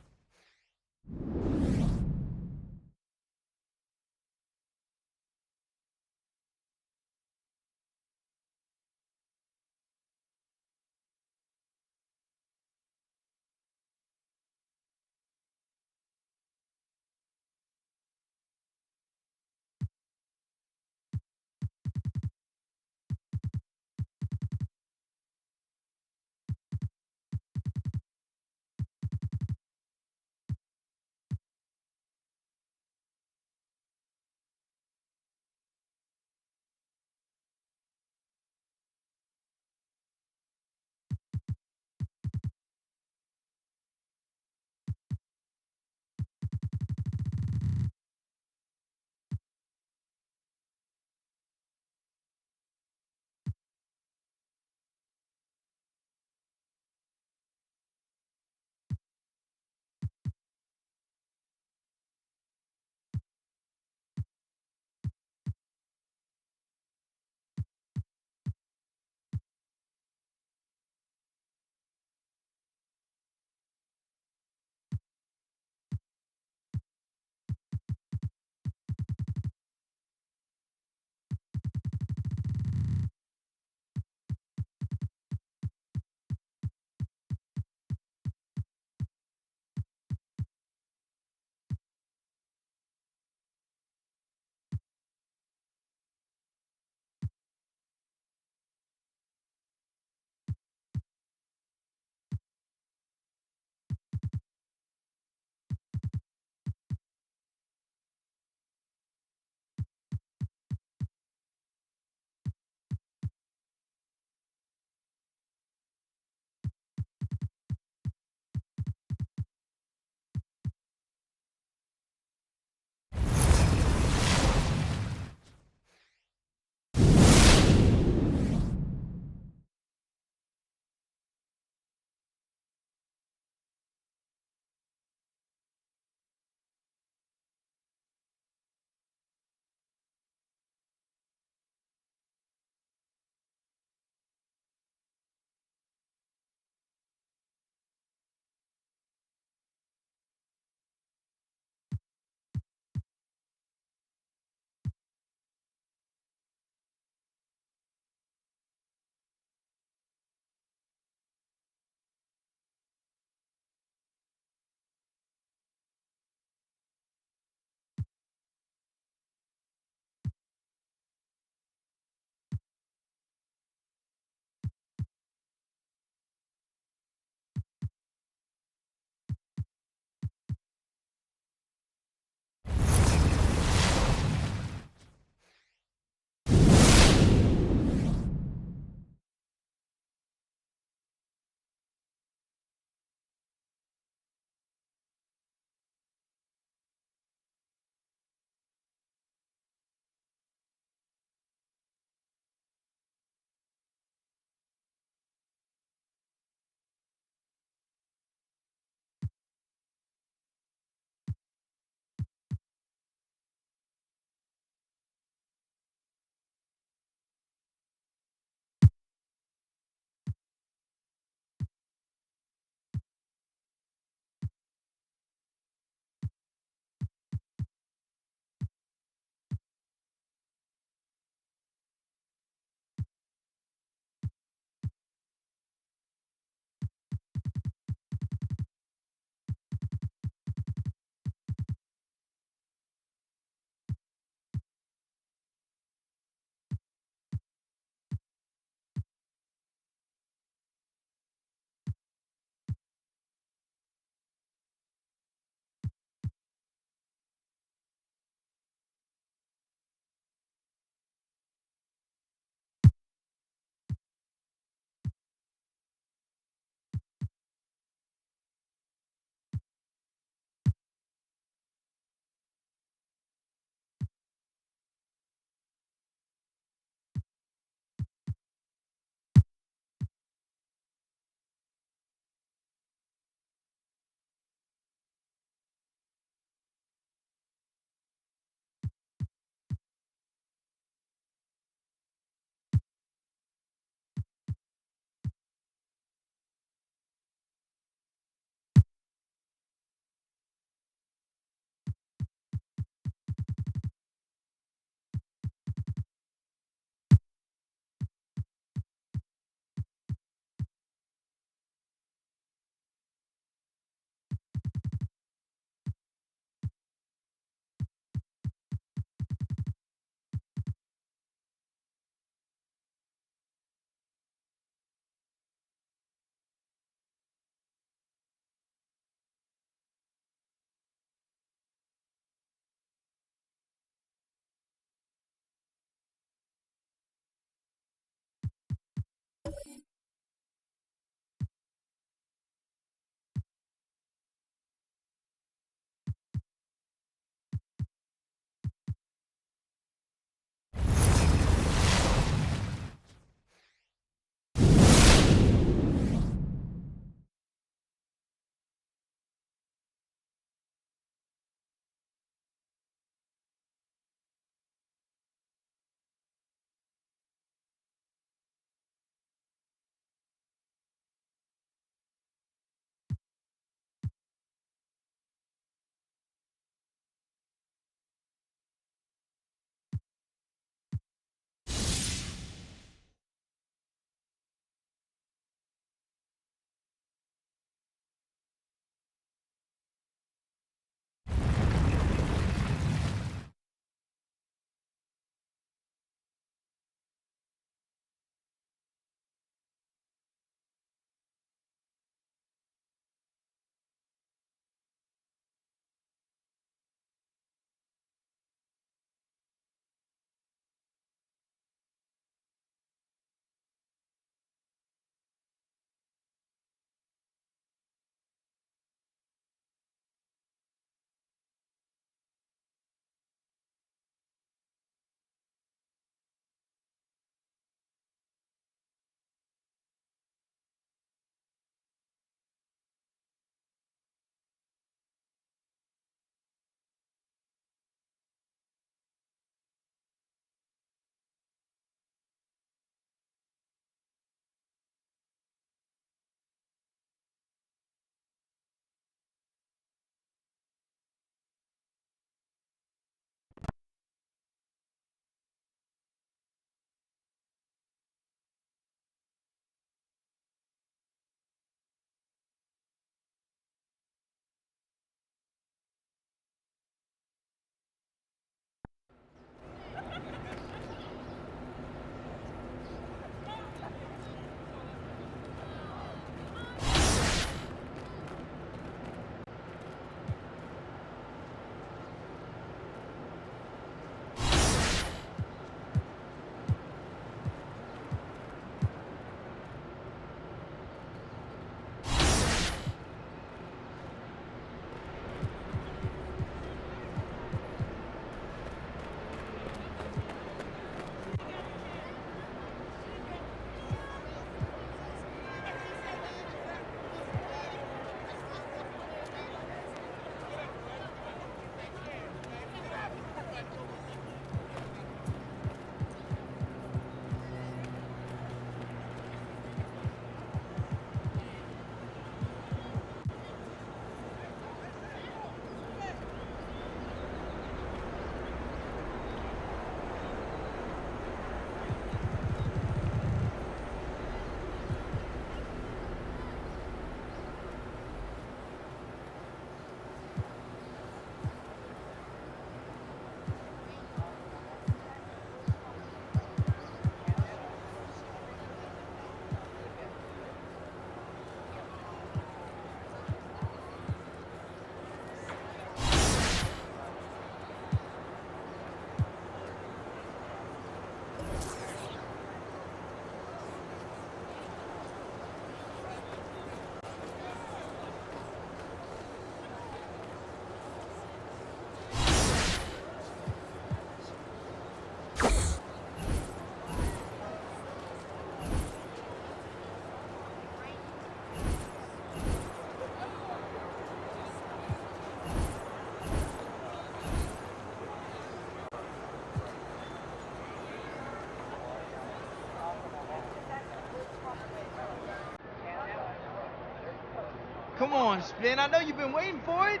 come on, Spin. I know you've been waiting for it.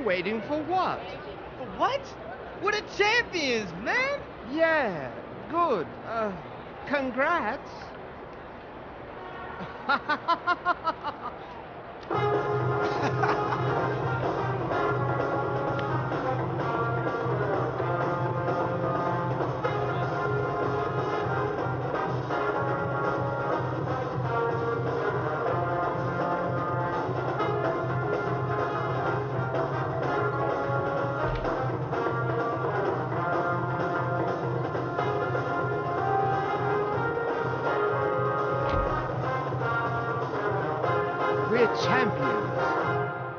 Waiting for what? For what? We're the champions, man. Yeah, good. Congrats. We're champions.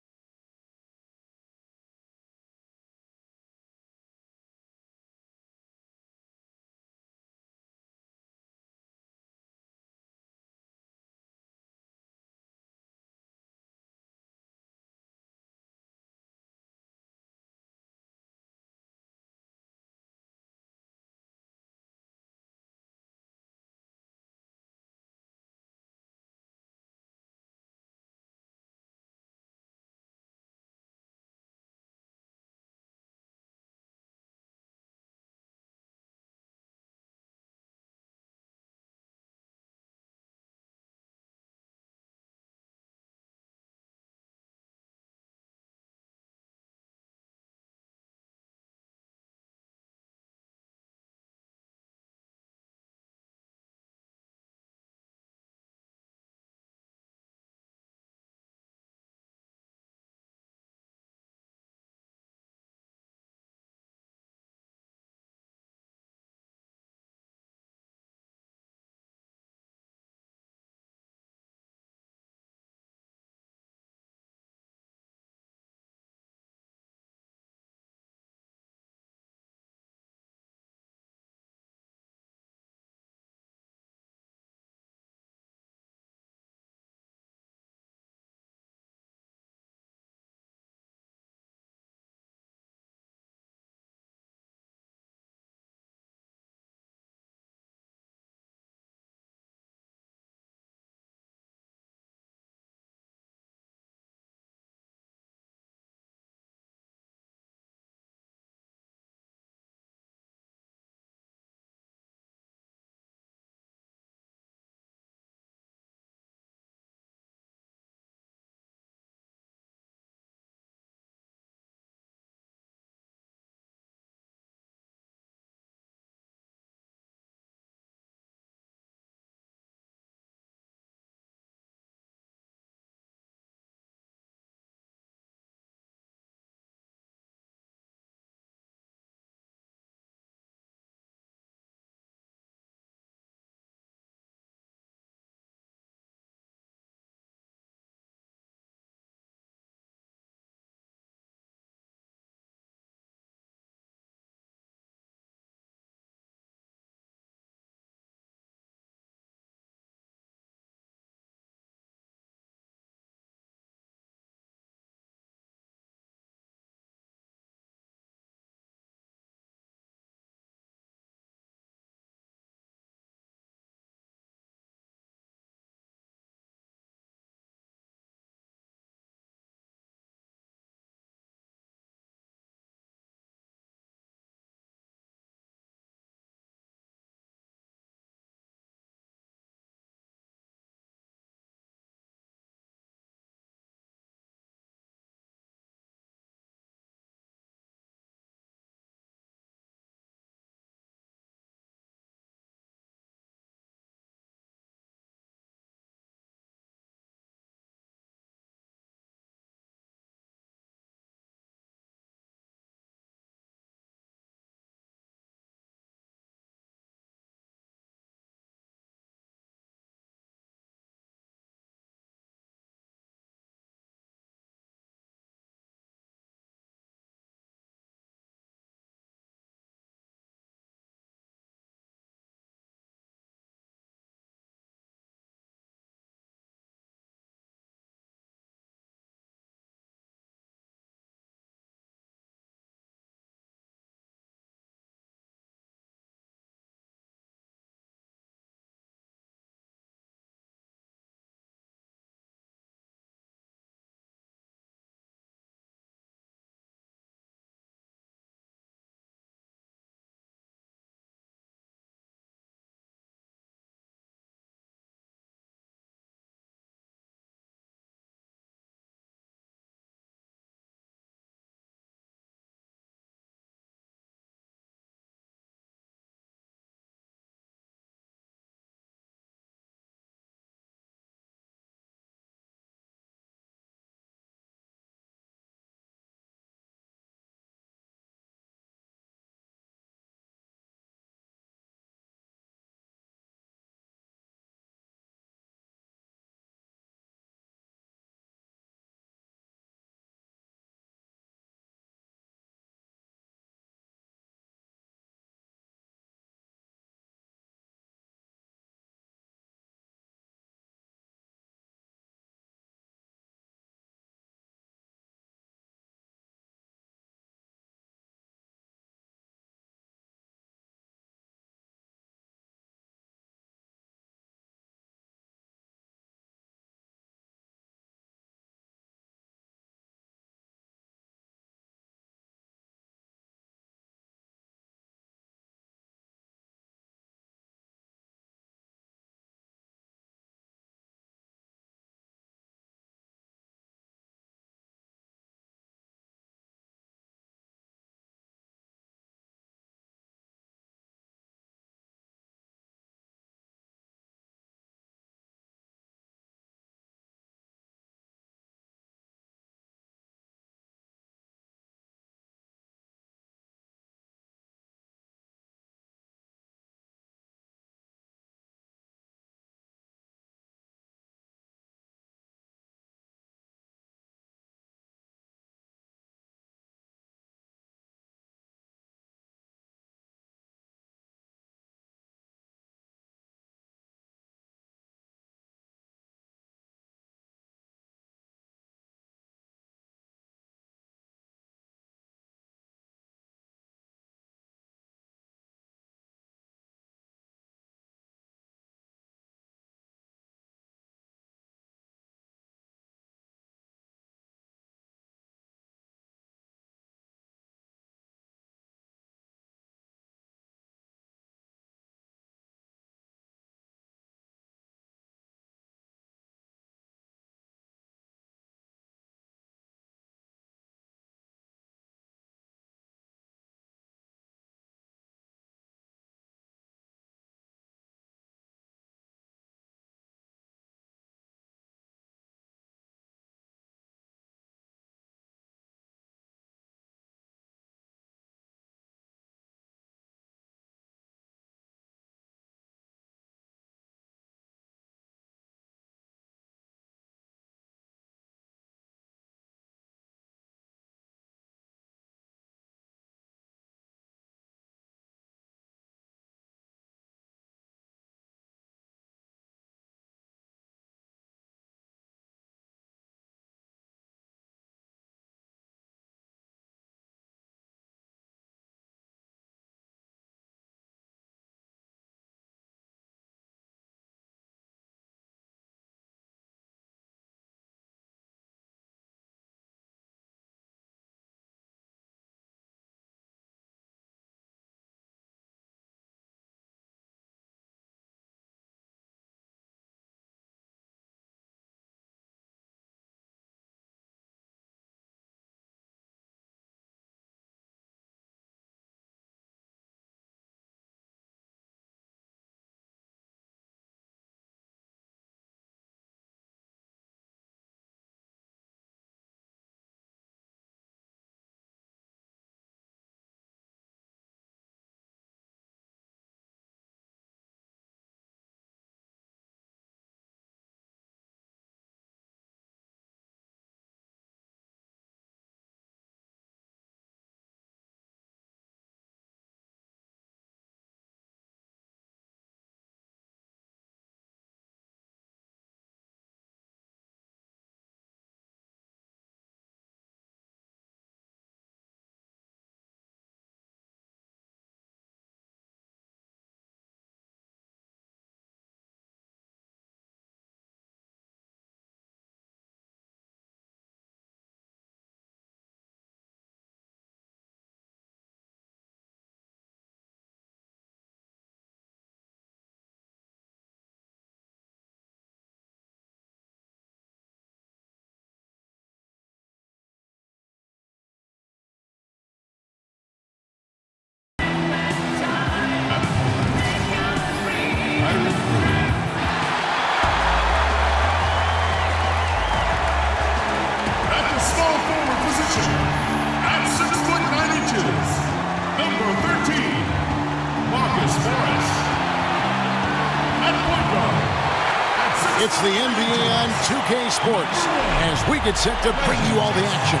It's the NBA on 2K Sports as we get set to bring you all the action.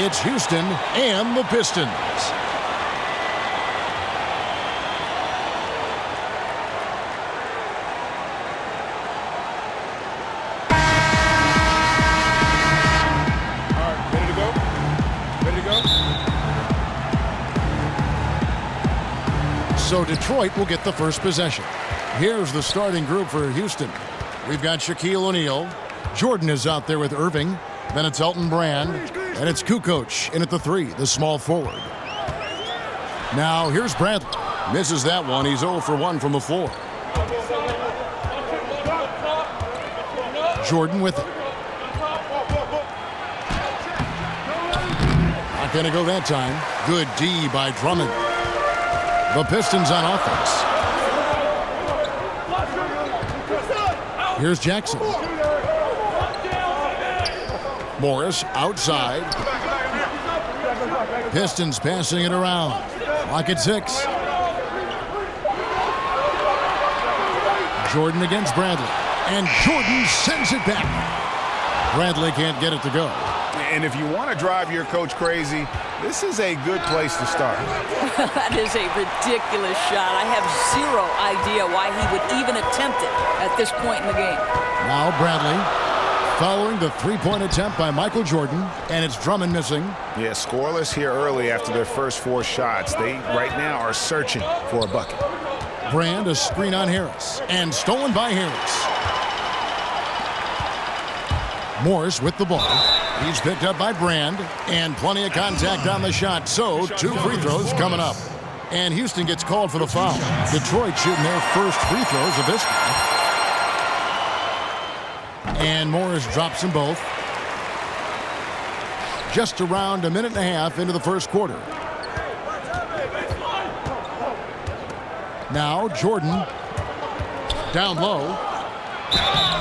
It's Houston and the Pistons. So Detroit will get the first possession. Here's the starting group for Houston. We've got Shaquille O'Neal. Jordan is out there with Irving. Then it's Elton Brand. And it's Kukoc in at the 3, the small forward. Now here's Bradley. Misses that one. He's 0 for 1 from the floor. Jordan with it. Not going to go that time. Good D by Drummond. The Pistons on offense. Here's Jackson. Morris outside. Pistons passing it around. Clock at 6. Jordan against Bradley. And Jordan sends it back. Bradley can't get it to go. And if you want to drive your coach crazy, this is a good place to start. That is a ridiculous shot. I have zero idea why he would even attempt it at this point in the game. Now Bradley following the three-point attempt by Michael Jordan, and it's Drummond missing. Yeah, scoreless here early after their first 4 shots. They right now are searching for a bucket. Brand, a screen on Harris, and stolen by Harris. Morris with the ball. He's picked up by Brand, and plenty of contact on the shot, so 2 free throws coming up. And Houston gets called for the foul. Detroit shooting their first free throws of this game. And Morris drops them both. Just around a minute and a half into the first quarter. Now Jordan down low.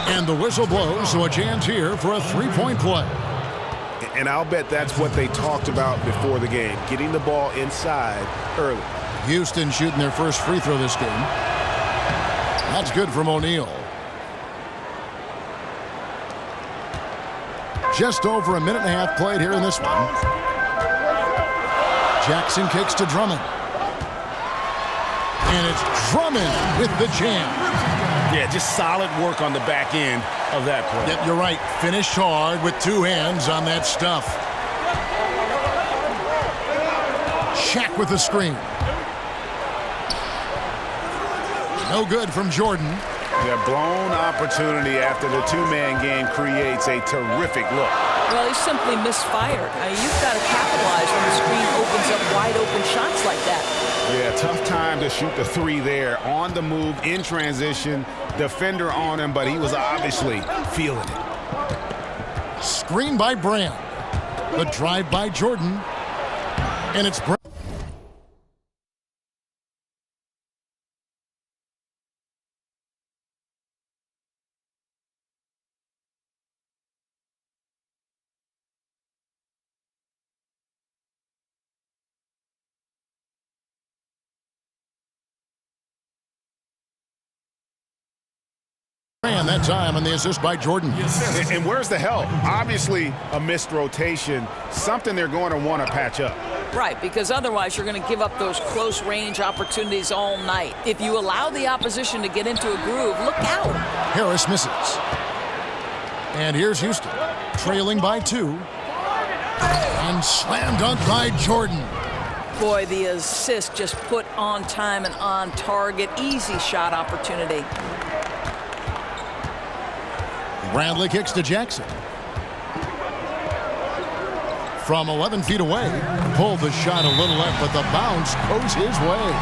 And the whistle blows, so a chance here for a 3-point play. And I'll bet that's what they talked about before the game, getting the ball inside early. Houston shooting their first free throw this game. That's good from O'Neal. Just over a minute and a half played here in this one. Jackson kicks to Drummond. And it's Drummond with the jam. Yeah, just solid work on the back end of that play. Yep, you're right. Finished hard with 2 hands on that stuff. Shaq with the screen. No good from Jordan. Yeah, blown opportunity after the 2-man game creates a terrific look. Well, he simply misfired. You've got to capitalize when the screen opens up wide open shots like that. Yeah, tough time to shoot the 3 there. On the move, in transition, defender on him, but he was obviously feeling it. Screen by Brand. The drive by Jordan. And it's Brand. That time on the assist by Jordan. And where's the help? Obviously a missed rotation, something they're going to want to patch up. Right, because otherwise you're going to give up those close range opportunities all night. If you allow the opposition to get into a groove, look out. Harris misses. And here's Houston, trailing by 2. And slam dunk by Jordan. Boy, the assist just put on time and on target. Easy shot opportunity. Bradley kicks to Jackson. From 11 feet away, pulled the shot a little left, but the bounce goes his way.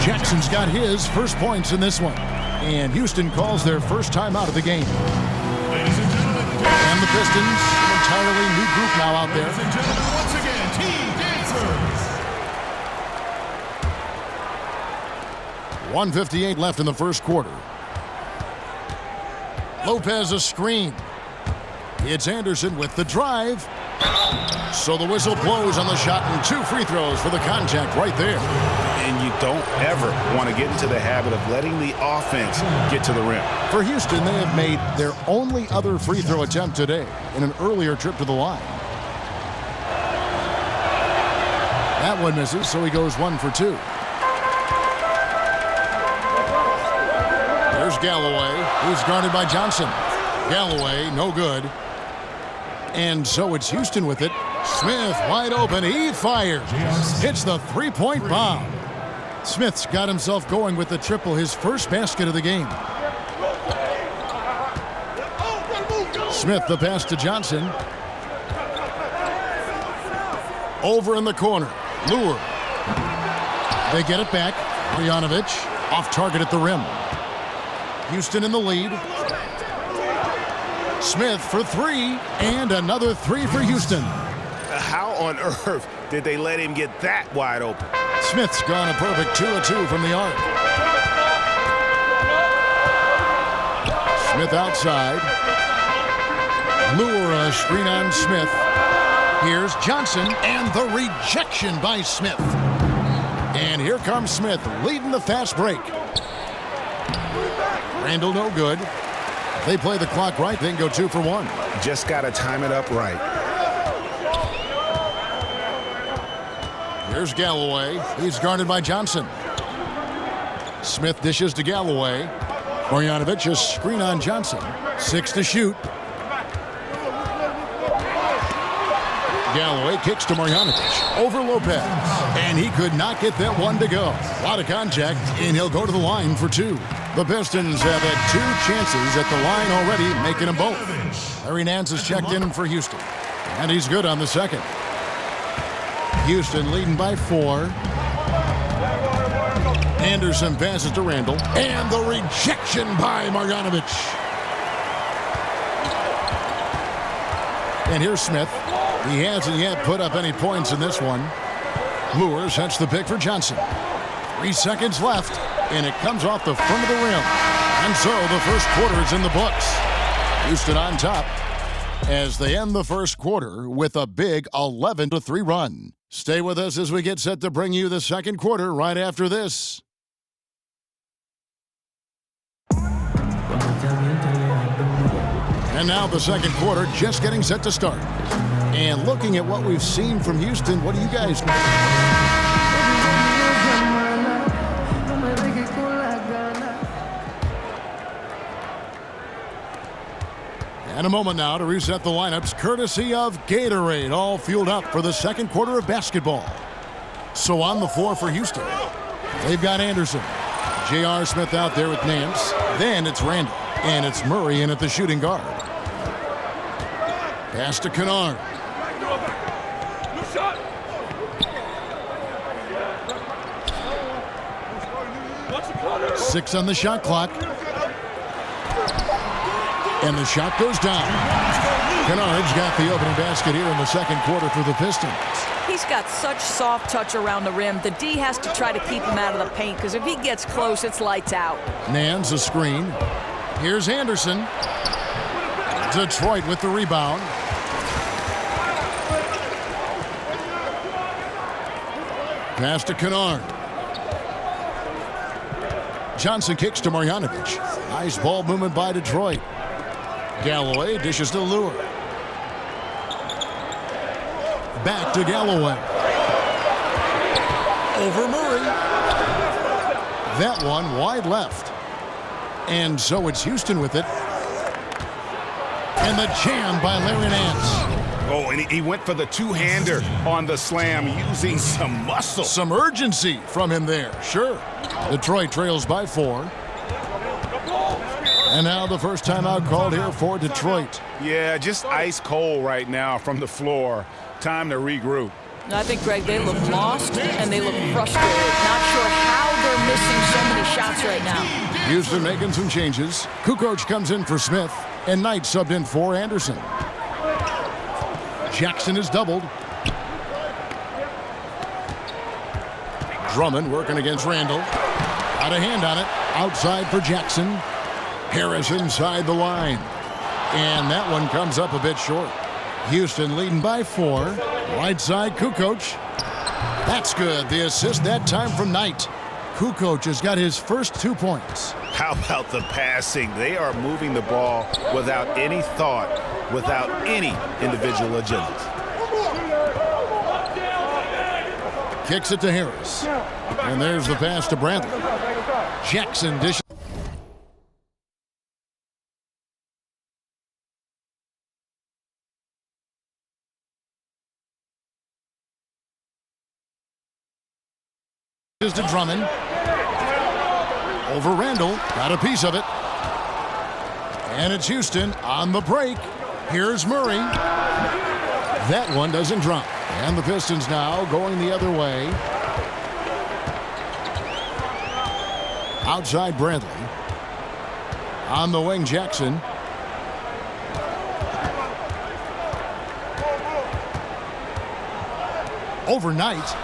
Jackson's got his first points in this one. And Houston calls their first timeout of the game. And the Pistons, an entirely new group now out there. Ladies and gentlemen, once again, Team Dancers. 1:58 left in the first quarter. Lopez a screen. It's Anderson with the drive. So the whistle blows on the shot and 2 free throws for the contact right there. And you don't ever want to get into the habit of letting the offense get to the rim. For Houston, they have made their only other free throw attempt today in an earlier trip to the line. That one misses, so he goes 1 for 2. Here's Galloway. He's guarded by Johnson. Galloway, no good. And so it's Houston with it. Smith wide open. He fires. Hits the three-point bomb. Smith's got himself going with the triple, his first basket of the game. Smith the pass to Johnson. Over in the corner. Lure. They get it back. Marjanovic off target at the rim. Houston in the lead. Smith for 3, and another 3 for Houston. How on earth did they let him get that wide open? Smith's gone a perfect 2 of 2 from the arc. Smith outside. Lure a screen on Smith. Here's Johnson, and the rejection by Smith. And here comes Smith, leading the fast break. Randall no good. They play the clock right, then go 2 for 1. Just got to time it up right. Here's Galloway. He's guarded by Johnson. Smith dishes to Galloway. Marjanovic a screen on Johnson. 6 to shoot. Galloway kicks to Marjanovic. Over Lopez. And he could not get that one to go. A lot of contact, and he'll go to the line for 2. The Pistons have had 2 chances at the line already, making them both. Larry Nance is checked in for Houston, and he's good on the second. Houston leading by 4. Anderson passes to Randall, and the rejection by Marjanovic. And here's Smith. He hasn't yet put up any points in this one. Lure sets the pick for Johnson. 3 seconds left, and it comes off the front of the rim. And so the first quarter is in the books. Houston on top as they end the first quarter with a big 11-3 run. Stay with us as we get set to bring you the second quarter right after this. And now the second quarter just getting set to start. And looking at what we've seen from Houston, what do you guys think? And a moment now to reset the lineups, courtesy of Gatorade, all fueled up for the second quarter of basketball. So on the floor for Houston, they've got Anderson. J.R. Smith out there with Nance. Then it's Randall, and it's Murray in at the shooting guard. Pass to Kennard. 6 on the shot clock. And the shot goes down. Kennard's got the opening basket here in the second quarter for the Pistons. He's got such soft touch around the rim. The D has to try to keep him out of the paint, because if he gets close, it's lights out. Nance a screen. Here's Anderson. Detroit with the rebound. Pass to Kennard. Johnson kicks to Marjanovic. Nice ball movement by Detroit. Galloway dishes to Lure. Back to Galloway. Over Murray. That one wide left. And so it's Houston with it. And the jam by Larry Nance. Oh, and he went for the two-hander on the slam using some muscle. Some urgency from him there, sure. Detroit trails by 4. And now the first timeout called here for Detroit. Yeah, just ice cold right now from the floor. Time to regroup. I think, Greg, they look lost and they look frustrated. Not sure how they're missing so many shots right now. Houston making some changes. Kukoc comes in for Smith, and Knight subbed in for Anderson. Jackson is doubled. Drummond working against Randall. Got a hand on it. Outside for Jackson. Harris inside the line. And that one comes up a bit short. Houston leading by 4. Right side, Kukoc. That's good. The assist that time from Knight. Kukoc has got his first 2 points. How about the passing? They are moving the ball without any thought, without any individual agility. Kicks it to Harris. And there's the pass to Bradley. Jackson dishes. To Drummond. Over Randall. Got a piece of it. And it's Houston on the break. Here's Murray. That one doesn't drop. And the Pistons now going the other way. Outside Bradley. On the wing, Jackson. Overnight.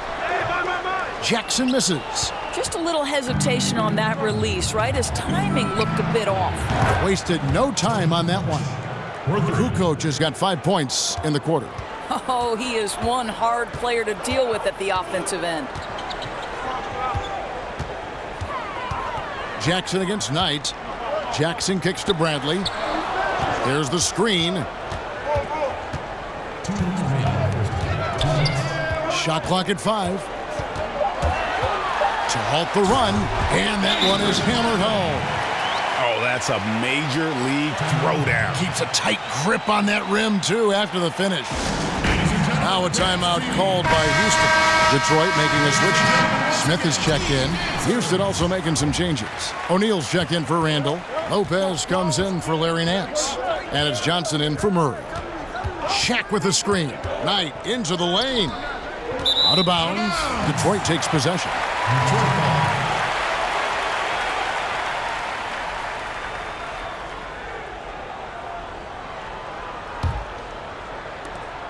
Jackson misses. Just a little hesitation on that release, right? His timing looked a bit off. Wasted no time on that one. Kukoc has got 5 points in the quarter. Oh, he is one hard player to deal with at the offensive end. Jackson against Knight. Jackson kicks to Bradley. There's the screen. Shot clock at 5. To halt the run, and that one is hammered home. Oh, that's a major league throwdown. Keeps a tight grip on that rim, too, after the finish. Now a timeout called by Houston. Detroit making a switch. Smith is checked in. Houston also making some changes. O'Neal's checked in for Randall. Lopez comes in for Larry Nance. And it's Johnson in for Murray. Shaq with the screen. Knight into the lane. Out of bounds. Detroit takes possession.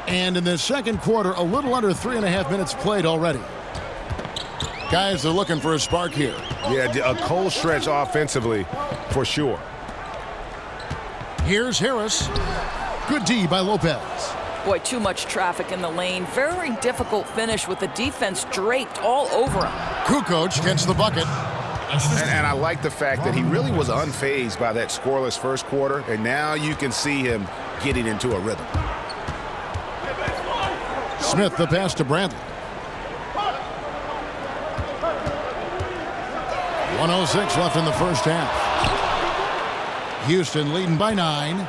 And in the second quarter, a little under 3.5 minutes played already. Guys are looking for a spark here. Yeah, a cold stretch offensively, for sure. Here's Harris. Good D by Lopez. Boy, too much traffic in the lane. Very difficult finish with the defense draped all over him. Kukoc gets the bucket. And I like the fact that he really was unfazed by that scoreless first quarter, and now you can see him getting into a rhythm. Smith the pass to Bradley. 1:06 left in the first half. Houston leading by 9.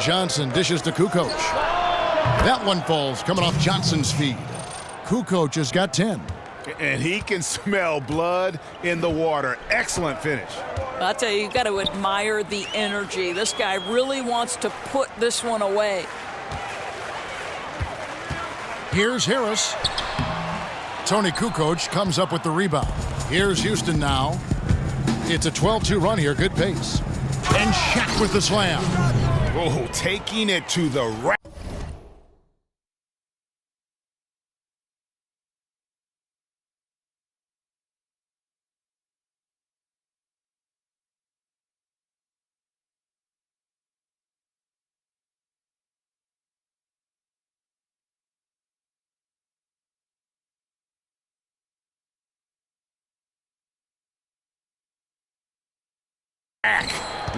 Johnson dishes to Kukoc. That one falls coming off Johnson's feed. Kukoc has got 10. And he can smell blood in the water. Excellent finish. I'll tell you, you got to admire the energy. This guy really wants to put this one away. Here's Harris. Tony Kukoc comes up with the rebound. Here's Houston now. It's a 12-2 run here. Good pace. And Shaq with the slam. Oh, taking it to the rack.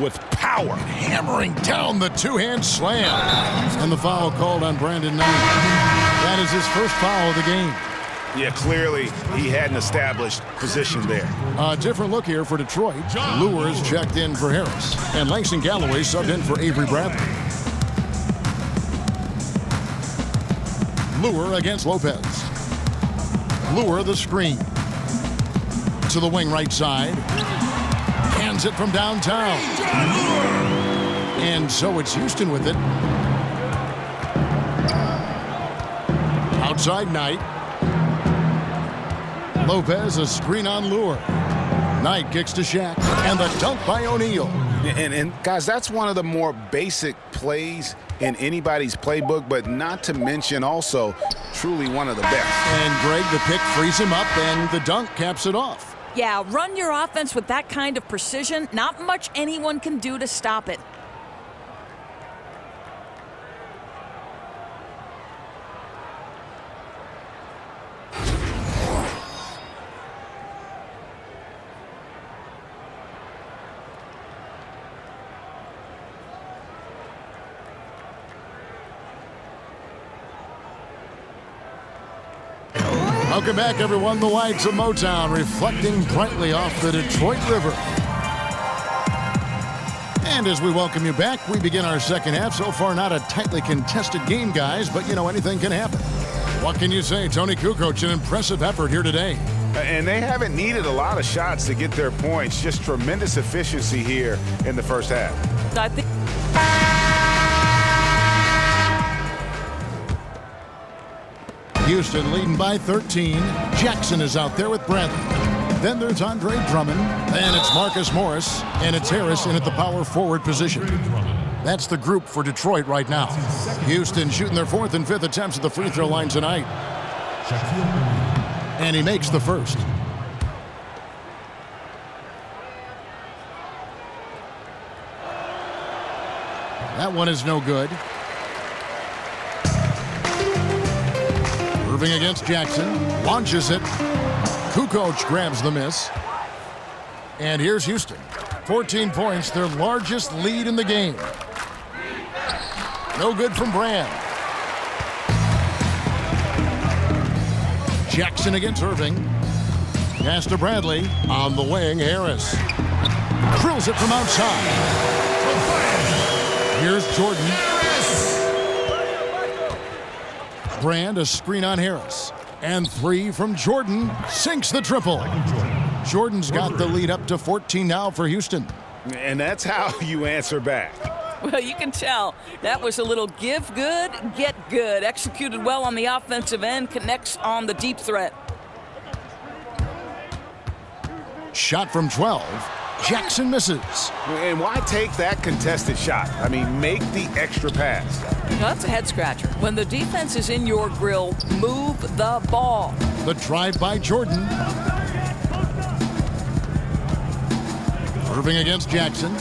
With power, hammering down the two-hand slam. And the foul called on Brandon Knight. That is his first foul of the game. Yeah, clearly he hadn't established position there. A different look here for Detroit. Lewis checked in for Harris. And Langston Galloway subbed in for Avery Bradley. Lure against Lopez. Lure the screen. To the wing right side. Hands it from downtown. And so it's Houston with it. Outside Knight. Lopez a screen on Lure. Knight kicks to Shaq. And the dunk by O'Neal. And guys, that's one of the more basic plays in anybody's playbook, but not to mention also truly one of the best. And Greg, the pick frees him up, and the dunk caps it off. Yeah, run your offense with that kind of precision. Not much anyone can do to stop it. Welcome back, everyone. The lights of Motown reflecting brightly off the Detroit River. And as we welcome you back, we begin our second half. So far, not a tightly contested game, guys, but, you know, anything can happen. What can you say? Tony Kukoc, an impressive effort here today. And they haven't needed a lot of shots to get their points. Just tremendous efficiency here in the first half. I think Houston leading by 13. Jackson is out there with Bradley. Then there's Andre Drummond. And it's Marcus Morris. And it's Harris in at the power forward position. That's the group for Detroit right now. Houston shooting their 4th and 5th attempts at the free throw line tonight. And he makes the first. That one is no good. Irving against Jackson. Launches it. Kukoc grabs the miss. And here's Houston. 14 points, their largest lead in the game. No good from Brand. Jackson against Irving. Pass to Bradley. On the wing, Harris. Drills it from outside. Here's Jordan. Brand, a screen on Harris. And 3 from Jordan. Sinks the triple. Jordan's got the lead up to 14 now for Houston. And that's how you answer back. Well, you can tell that was a little give good, get good. Executed well on the offensive end, connects on the deep threat. Shot from 12. Jackson misses. And why take that contested shot? I mean, make the extra pass. Well, that's a head scratcher. When the defense is in your grill, move the ball. The drive by Jordan. Irving against Jackson.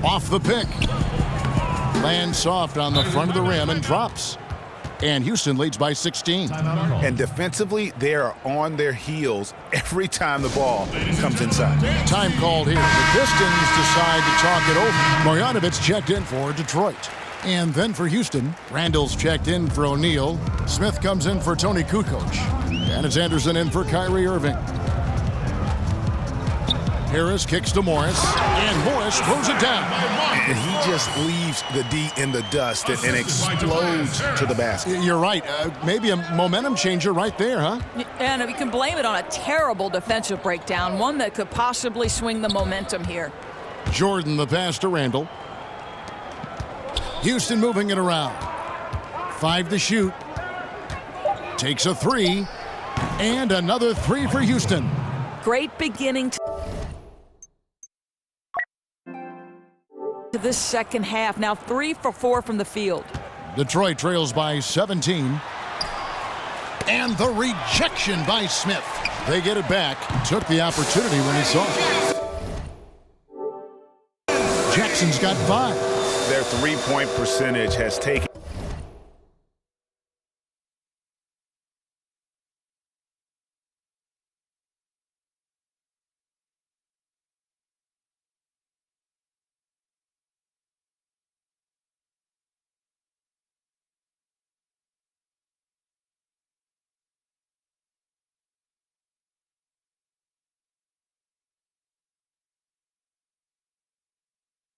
Off the pick. Lands soft on the front of the rim and drops. And Houston leads by 16. And defensively, they are on their heels every time the ball comes inside. Time called here. The Pistons decide to talk it over. Marjanovic checked in for Detroit. And then for Houston, Randall's checked in for O'Neal. Smith comes in for Tony Kukoc. And it's Anderson in for Kyrie Irving. Harris kicks to Morris, and Morris throws it down. And he just leaves the D in the dust and explodes to the basket. You're right. Maybe a momentum changer right there, huh? And we can blame it on a terrible defensive breakdown, one that could possibly swing the momentum here. Jordan the pass to Randall. Houston moving it around. 5 to shoot. Takes a 3. And another 3 for Houston. Great beginning to this second half. Now 3 for 4 from the field. Detroit trails by 17. And the rejection by Smith. They get it back. Took the opportunity when he saw it. Jackson's got 5. Their three-point percentage has taken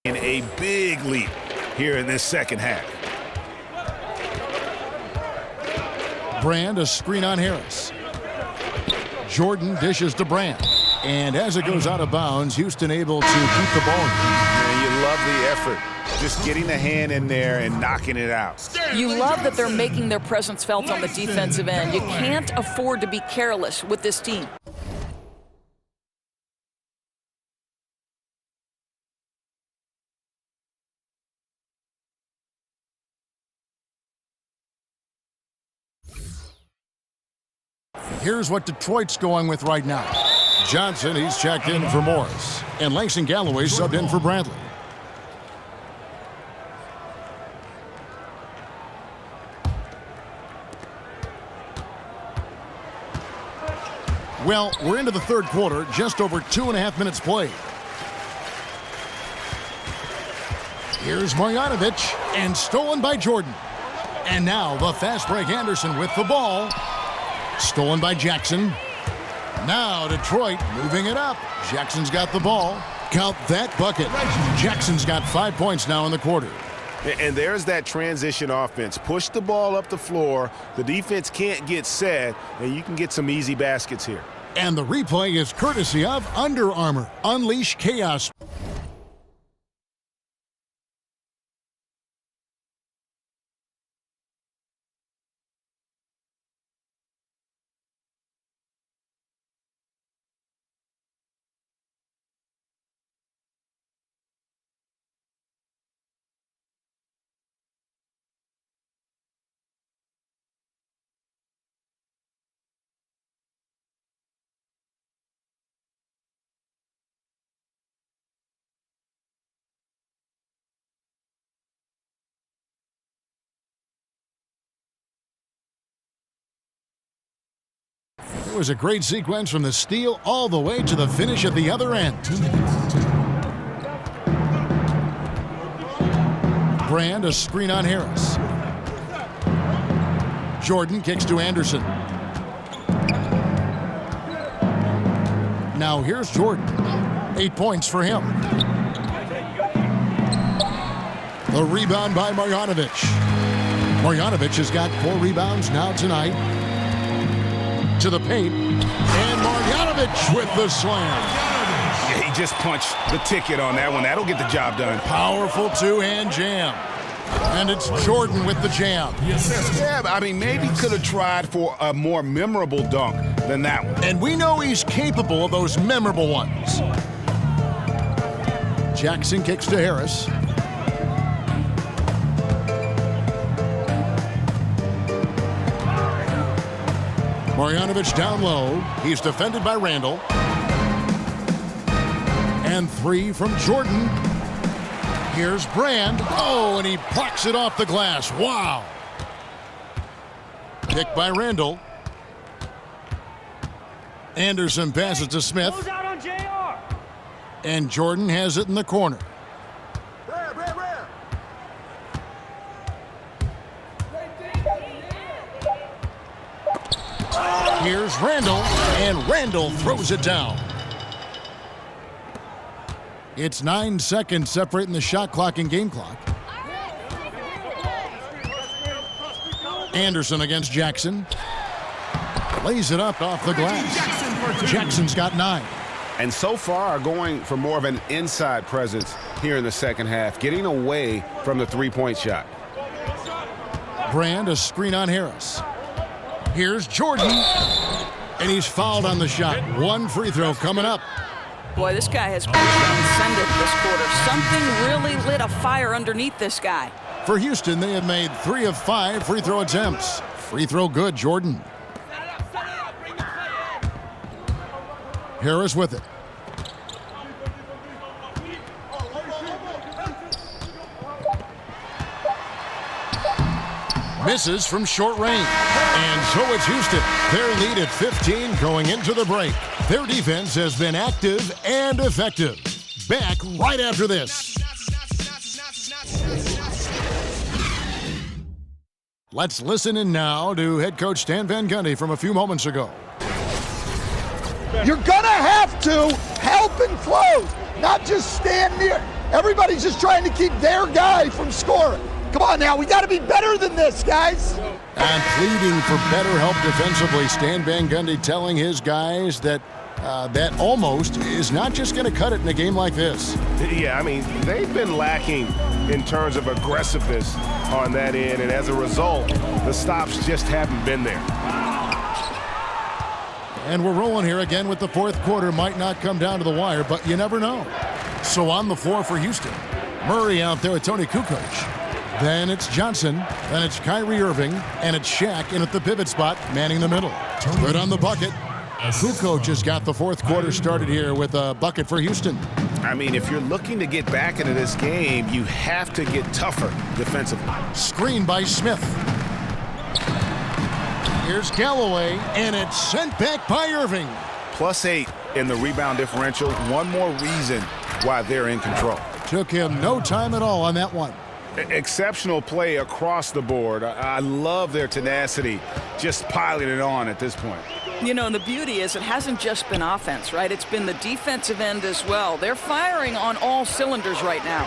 a big leap here in this second half. Brand, a screen on Harris. Jordan dishes to Brand. And as it goes out of bounds, Houston able to keep the ball. And you love the effort. Just getting the hand in there and knocking it out. You love that they're making their presence felt on the defensive end. You can't afford to be careless with this team. Here's what Detroit's going with right now. Johnson, he's checked in for Morris. And Langston Galloway subbed in for Bradley. Well, we're into the third quarter, just over 2.5 minutes played. Here's Marjanovic, and stolen by Jordan. And now the fast break Anderson with the ball. Stolen by Jackson. Now Detroit moving it up. Jackson's got the ball. Count that bucket. Jackson's got 5 points now in the quarter. And there's that transition offense. Push the ball up the floor. The defense can't get set, and you can get some easy baskets here. And the replay is courtesy of Under Armour. Unleash chaos. It was a great sequence from the steal all the way to the finish at the other end. Brand, a screen on Harris. Jordan kicks to Anderson. Now here's Jordan. 8 points for him. The rebound by Marjanovic. Marjanovic has got 4 rebounds now tonight. To the paint, and Marjanovic with the slam. Yeah, he just punched the ticket on that one. That'll get the job done. Powerful two-hand jam. And it's Jordan with the jam. Yeah, I mean, maybe could have tried for a more memorable dunk than that one. And we know he's capable of those memorable ones. Jackson kicks to Harris. Marjanovic down low. He's defended by Randall. And 3 from Jordan. Here's Brand. Oh, and he plucks it off the glass. Wow. Picked by Randall. Anderson passes to Smith. Close out on JR. And Jordan has it in the corner. Here's Randall, and Randall throws it down. It's 9 seconds separating the shot clock and game clock. Anderson against Jackson. Lays it up off the glass. Jackson's got 9. And so far going for more of an inside presence here in the second half, getting away from the three-point shot. Brand, a screen on Harris. Here's Jordan, and he's fouled on the shot. 1 free throw coming up. Boy, this guy has been transcendent this quarter. Something really lit a fire underneath this guy. For Houston, they have made 3 of 5 free throw attempts. Free throw good, Jordan. Harris with it. Misses from short range. And so it's Houston. Their lead at 15 going into the break. Their defense has been active and effective. Back right after this. Let's listen in now to head coach Stan Van Gundy from a few moments ago. You're going to have to help and close, not just stand near. Everybody's just trying to keep their guy from scoring. Come on now, we got to be better than this, guys. And pleading for better help defensively, Stan Van Gundy telling his guys that that almost is not just going to cut it in a game like this. Yeah, I mean, they've been lacking in terms of aggressiveness on that end, and as a result, the stops just haven't been there. And we're rolling here again with the fourth quarter. Might not come down to the wire, but you never know. So on the floor for Houston, Murray out there with Tony Kukoc. Then it's Johnson, then it's Kyrie Irving, and it's Shaq in at the pivot spot, manning the middle. Good on the bucket. Kukoc has got the fourth quarter started here with a bucket for Houston. I mean, if you're looking to get back into this game, you have to get tougher defensively. Screen by Smith. Here's Galloway, and it's sent back by Irving. +8 in the rebound differential. One more reason why they're in control. Took him no time at all on that one. Exceptional play across the board. I love their tenacity just piling it on at this point. You know, and the beauty is it hasn't just been offense, right? It's been the defensive end as well. They're firing on all cylinders right now.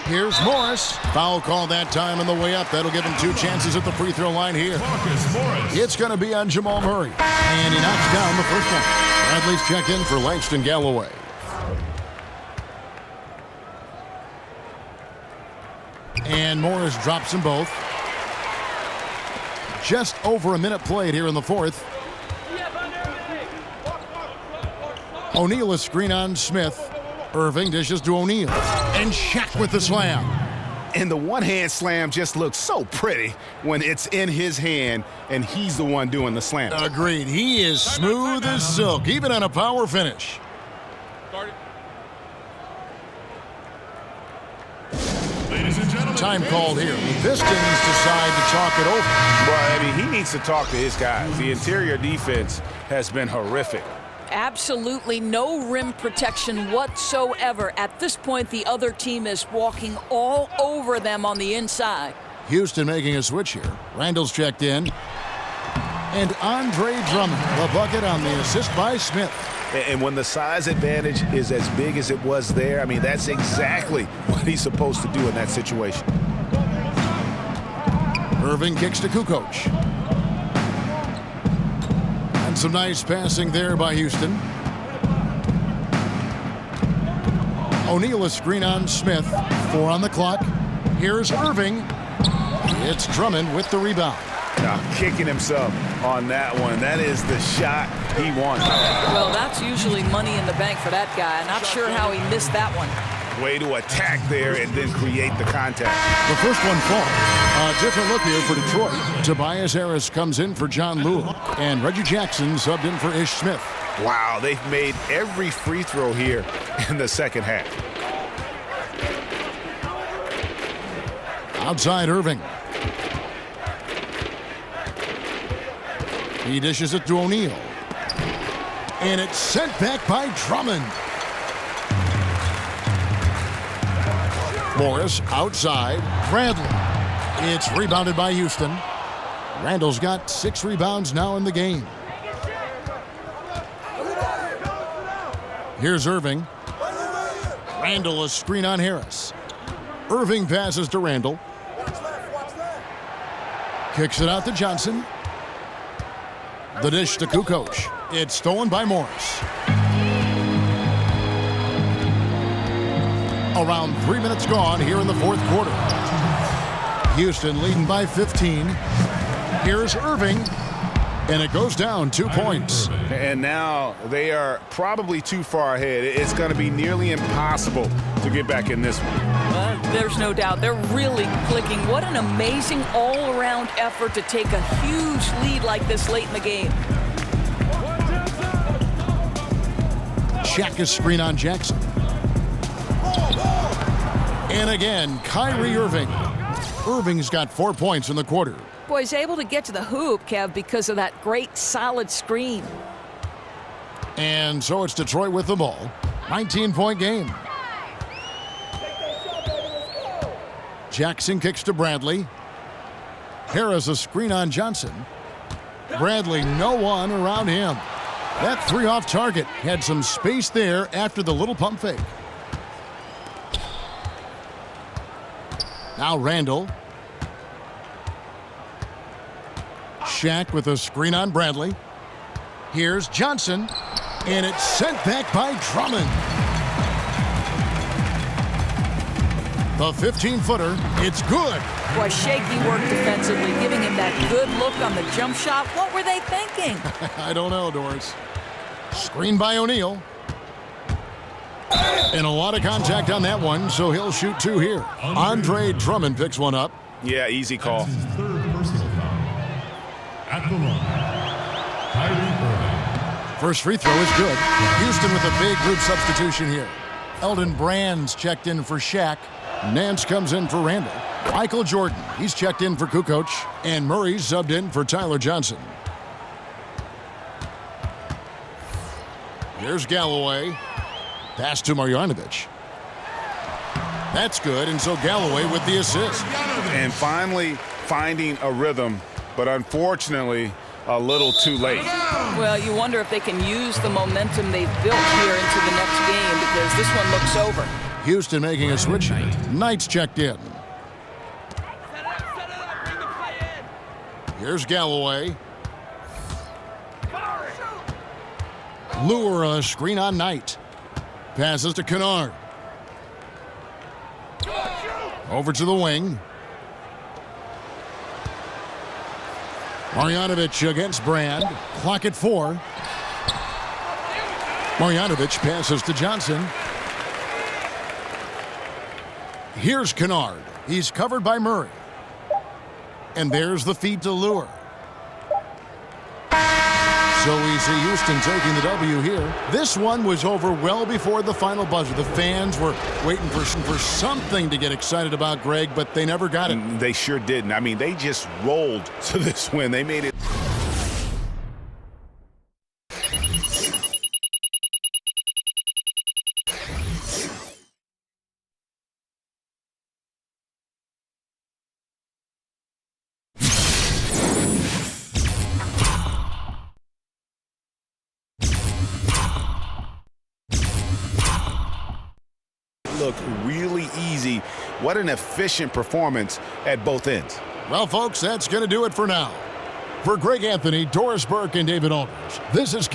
Here's Morris. Foul call that time on the way up. That'll give him 2 chances at the free throw line here. It's going to be on Jamal Murray. And he knocks down the first one. Bradley's check in for Langston Galloway. And Morris drops them both. Just over a minute played here in the fourth. O'Neal a screen on Smith. Irving dishes to O'Neal. And Shaq with the slam. And the one-hand slam just looks so pretty when it's in his hand and he's the one doing the slam. Agreed. He is smooth as silk, even on a power finish. Time called here. The Pistons decide to talk it over. Well, I mean, he needs to talk to his guys. The interior defense has been horrific. Absolutely no rim protection whatsoever. At this point, the other team is walking all over them on the inside. Houston making a switch here. Randall's checked in. And Andre Drummond, the bucket on the assist by Smith. And when the size advantage is as big as it was there, I mean, that's exactly what he's supposed to do in that situation. Irving kicks to Kukoc. And some nice passing there by Houston. O'Neal a screen on Smith. 4 on the clock. Here's Irving. It's Drummond with the rebound. Now kicking himself on that one. That is the shot he wants. Well, that's usually money in the bank for that guy. I'm not sure how he missed that one. Way to attack there and then create the contact. The first one falls. A different look here for Detroit. Tobias Harris comes in for John Lewis. And Reggie Jackson subbed in for Ish Smith. Wow, they've made every free throw here in the second half. Outside Irving. He dishes it to O'Neal. And it's sent back by Drummond. Morris outside. Bradley. It's rebounded by Houston. Randall's got 6 rebounds now in the game. Here's Irving. Randall a screen on Harris. Irving passes to Randall. Kicks it out to Johnson. The dish to Kukoc. It's stolen by Morris. Around 3 minutes gone here in the fourth quarter. Houston leading by 15. Here's Irving. And it goes down 2 points. And now they are probably too far ahead. It's going to be nearly impossible to get back in this one. There's no doubt. They're really clicking. What an amazing all-around effort to take a huge lead like this late in the game. Shaq is screen on Jackson. And again, Kyrie Irving. Irving's got 4 points in the quarter. Boy, he's able to get to the hoop, Kev, because of that great solid screen. And so it's Detroit with the ball. 19-point game. Jackson kicks to Bradley. Harris a screen on Johnson. Bradley, no one around him. That 3 off target had some space there after the little pump fake. Now Randall. Shaq with a screen on Bradley. Here's Johnson. And it's sent back by Drummond. The 15-footer, it's good. Boy, shaky work defensively, giving him that good look on the jump shot. What were they thinking? I don't know, Doris. Screen by O'Neal. And a lot of contact on that one, so he'll shoot 2 here. Andre Drummond picks one up. Yeah, easy call. That's his 3rd personal foul. At the line, Kyrie Irving. First free throw is good. Houston with a big group substitution here. Eldon Brand's checked in for Shaq. Nance comes in for Randall. Michael Jordan, he's checked in for Kukoc. And Murray's subbed in for Tyler Johnson. Here's Galloway. Pass to Marjanovic. That's good, and so Galloway with the assist. And finally finding a rhythm, but unfortunately a little too late. Well, you wonder if they can use the momentum they've built here into the next game, because this one looks over. Houston making a switch. Knight's checked in. Here's Galloway. Lure a screen on Knight. Passes to Kennard. Over to the wing. Marjanovic against Brand. Clock at 4. Marjanovic passes to Johnson. Here's Kennard. He's covered by Murray. And there's the feed to Lure. So we see Houston taking the W here. This one was over well before the final buzzer. The fans were waiting for something to get excited about, Greg, but they never got it. They sure didn't. I mean, they just rolled to this win. They made it. Look really easy. What an efficient performance at both ends. Well, folks, that's going to do it for now. For Greg Anthony, Doris Burke, and David Aldridge, this is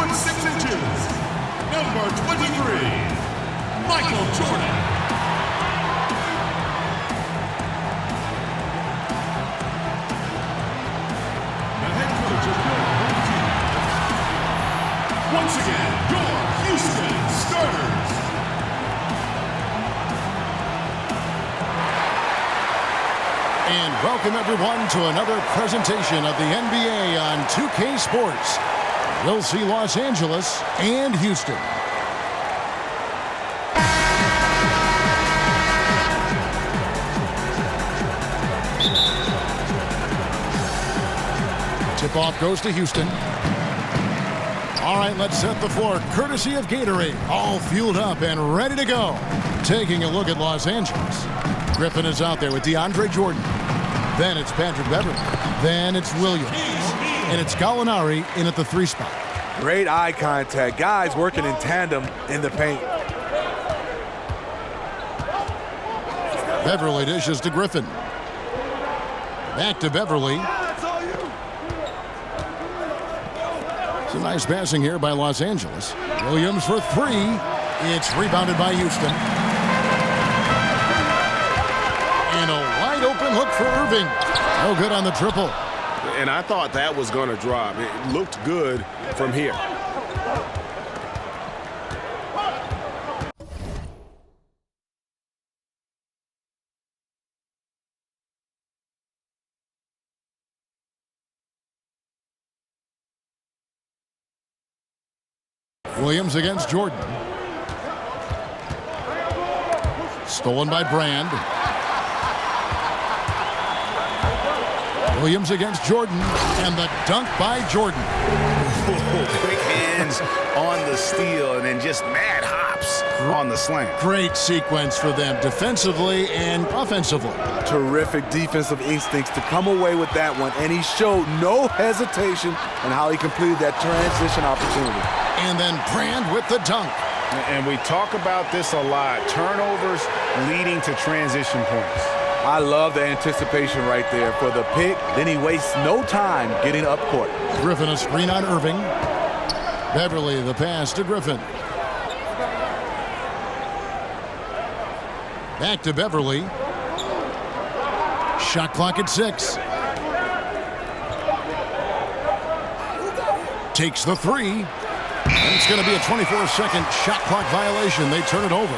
foot 6 inches, number 23, Michael Jordan. The head coach of your home team. Once again, your Houston starters. And welcome everyone to another presentation of the NBA on 2K Sports. We'll see Los Angeles and Houston. Tip-off goes to Houston. All right, let's set the floor. Courtesy of Gatorade. All fueled up and ready to go. Taking a look at Los Angeles. Griffin is out there with DeAndre Jordan. Then it's Patrick Beverley. Then it's Williams. And it's Gallinari in at the 3 spot. Great eye contact. Guys working in tandem in the paint. Beverley dishes to Griffin. Back to Beverley. Some nice passing here by Los Angeles. Williams for 3. It's rebounded by Houston. And a wide open look for Irving. No good on the triple. And I thought that was going to drop. It looked good from here. Williams against Jordan. Stolen by Brand. Williams against Jordan, and the dunk by Jordan. Quick hands on the steal, and then just mad hops on the slam. Great sequence for them defensively and offensively. Terrific defensive instincts to come away with that one, and he showed no hesitation in how he completed that transition opportunity. And then Brand with the dunk. And we talk about this a lot. Turnovers leading to transition points. I love the anticipation right there for the pick. Then he wastes no time getting up court. Griffin a screen on Irving. Beverley the pass to Griffin. Back to Beverley. Shot clock at 6. Takes the 3. And it's going to be a 24-second shot clock violation. They turn it over.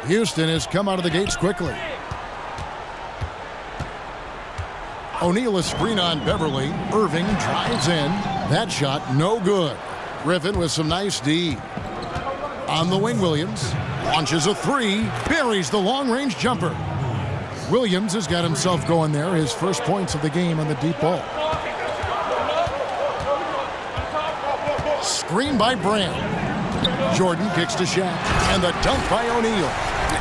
Houston has come out of the gates quickly. O'Neal a screen on Beverley. Irving drives in. That shot no good. Griffin with some nice D. On the wing, Williams launches a 3. Buries the long-range jumper. Williams has got himself going there. His first points of the game on the deep ball. Screen by Brand. Jordan kicks to Shaq. And the dunk by O'Neal.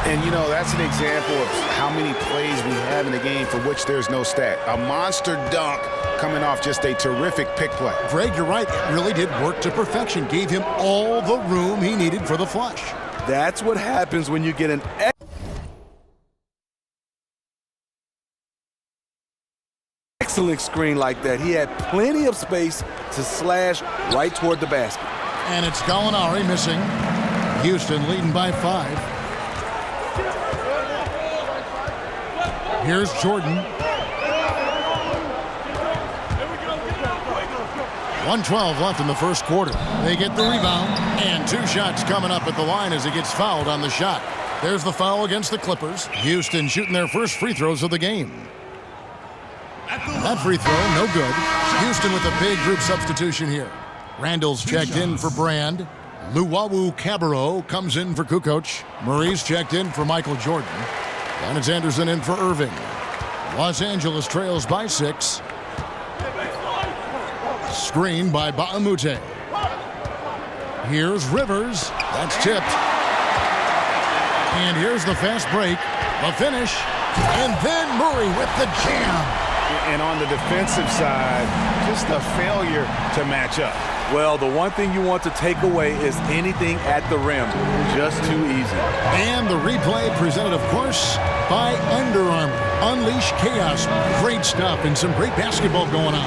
And, you know, that's an example of how many plays we have in the game for which there's no stat. A monster dunk coming off just a terrific pick play. Greg, you're right. It really did work to perfection. Gave him all the room he needed for the flush. That's what happens when you get an excellent screen like that. He had plenty of space to slash right toward the basket. And it's Gallinari missing. Houston leading by 5. Here's Jordan. 1:12 left in the first quarter. They get the rebound, and 2 shots coming up at the line as he gets fouled on the shot. There's the foul against the Clippers. Houston shooting their first free throws of the game. That free throw, no good. Houston with a big group substitution here. Randall's checked in for Brand. Luwawu Cabarro comes in for Kukoc. Murray's checked in for Michael Jordan. And it's Anderson in for Irving. Los Angeles trails by 6. Screen by Baamute. Here's Rivers. That's tipped. And here's the fast break. The finish. And then Murray with the jam. And on the defensive side, just a failure to match up. Well, the one thing you want to take away is anything at the rim. Just too easy. And the replay presented, of course, by Under Armour. unleash chaos. Great stuff and some great basketball going on.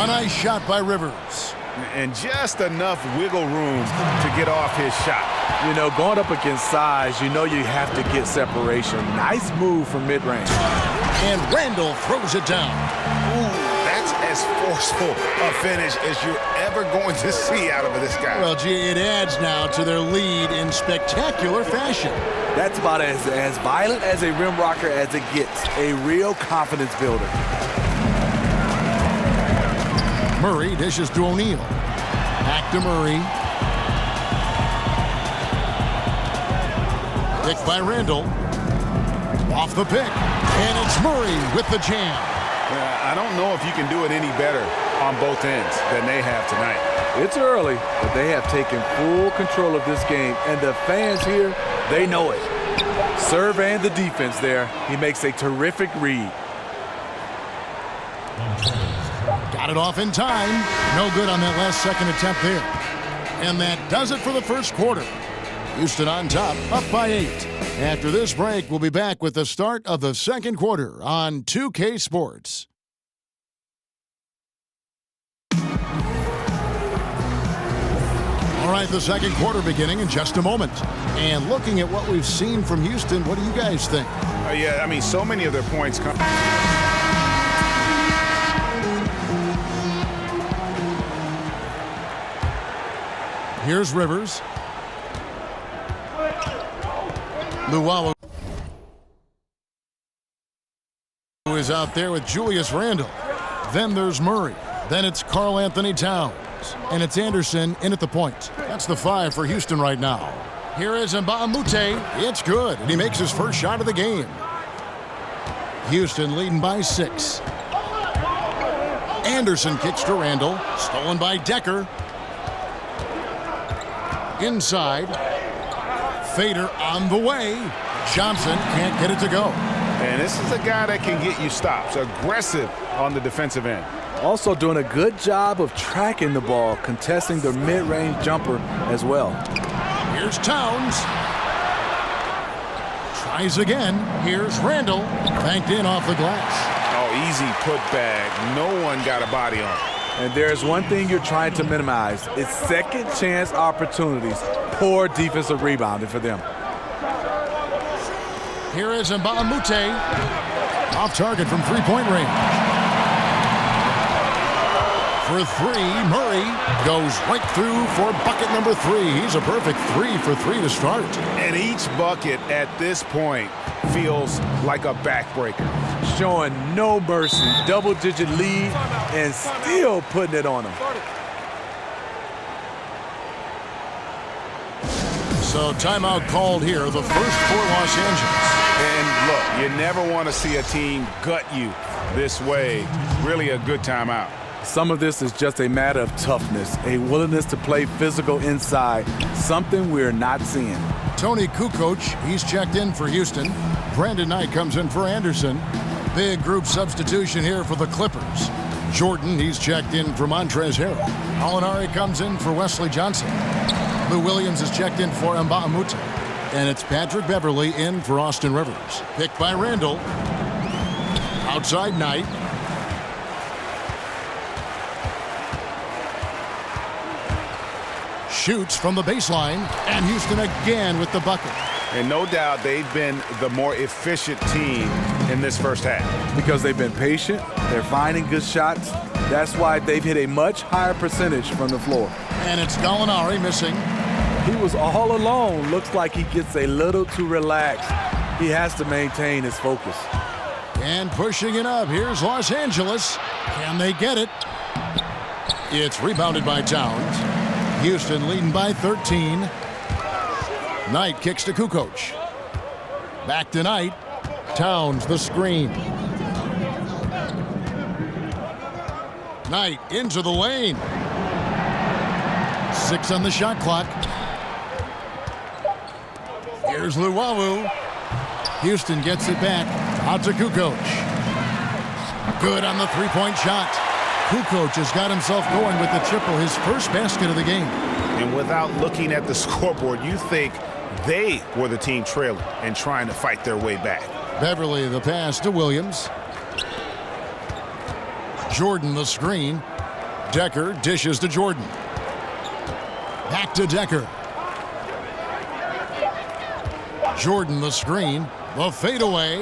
A nice shot by Rivers. And just enough wiggle room to get off his shot. You know, going up against size, you know you have to get separation. Nice move from mid-range. And Randall throws it down. Ooh, that's as forceful a finish as you're ever going to see out of this guy. Well, gee, it adds now to their lead in spectacular fashion. That's about as violent as a rim rocker as it gets. A real confidence builder. Murray dishes to O'Neal. Back to Murray. Pick by Randall. Off the pick. And it's Murray with the jam. I don't know if you can do it any better on both ends than they have tonight. It's early, but they have taken full control of this game. And the fans here, they know it. Serve and the defense there. He makes a terrific read. Got it off in time. No good on that last second attempt there. And that does it for the first quarter. Houston on top, up by 8. After this break, we'll be back with the start of the second quarter on 2K Sports. All right, the second quarter beginning in just a moment. And looking at what we've seen from Houston, what do you guys think? Yeah, I mean, so many of their points come. Here's Rivers. Luwawu is out there with Julius Randle. Then there's Murray. Then it's Karl Anthony Towns. And it's Anderson in at the point. That's the 5 for Houston right now. Here is Mbamute. It's good, and he makes his first shot of the game. Houston leading by 6. Anderson kicks to Randle. Stolen by Decker. Inside. Fader on the way. Johnson can't get it to go. And this is a guy that can get you stops. Aggressive on the defensive end. Also doing a good job of tracking the ball, contesting the mid-range jumper as well. Here's Towns. Tries again. Here's Randle. Banked in off the glass. Oh, easy putback. No one got a body on it. And there's one thing you're trying to minimize. It's second chance opportunities. Poor defensive rebounding for them. Here is Mbamute. Off target from three-point range. For 3, Murray goes right through for bucket number 3. He's a perfect 3 for 3 to start. And each bucket at this point feels like a backbreaker. Showing no mercy, double-digit lead, and still putting it on them. So timeout called here, the first for Los Angeles. And look, you never want to see a team gut you this way. Really a good timeout. Some of this is just a matter of toughness, a willingness to play physical inside, something we're not seeing. Tony Kukoc, he's checked in for Houston. Brandon Knight comes in for Anderson. Big group substitution here for the Clippers. Jordan, he's checked in for Montrezl Harrell. Alinari comes in for Wesley Johnson. Lou Williams is checked in for Mbamute. And it's Patrick Beverly in for Austin Rivers. Picked by Randall. Outside Knight. Shoots from the baseline, and Houston again with the bucket. And no doubt they've been the more efficient team in this first half. Because they've been patient, they're finding good shots. That's why they've hit a much higher percentage from the floor. And it's Gallinari missing. He was all alone. Looks like he gets a little too relaxed. He has to maintain his focus. And pushing it up, here's Los Angeles. Can they get it? It's rebounded by Towns. Houston leading by 13. Knight kicks to Kukoc. Back to Knight. Towns the screen. Knight into the lane. 6 on the shot clock. Here's Luwawu. Houston gets it back. Out to Kukoc. Good on the three-point shot. Kukoc has got himself going with the triple, his first basket of the game. And without looking at the scoreboard, you think they were the team trailing and trying to fight their way back. Beverly the pass to Williams. Jordan the screen. Decker dishes to Jordan. Back to Decker. Jordan the screen. The fadeaway.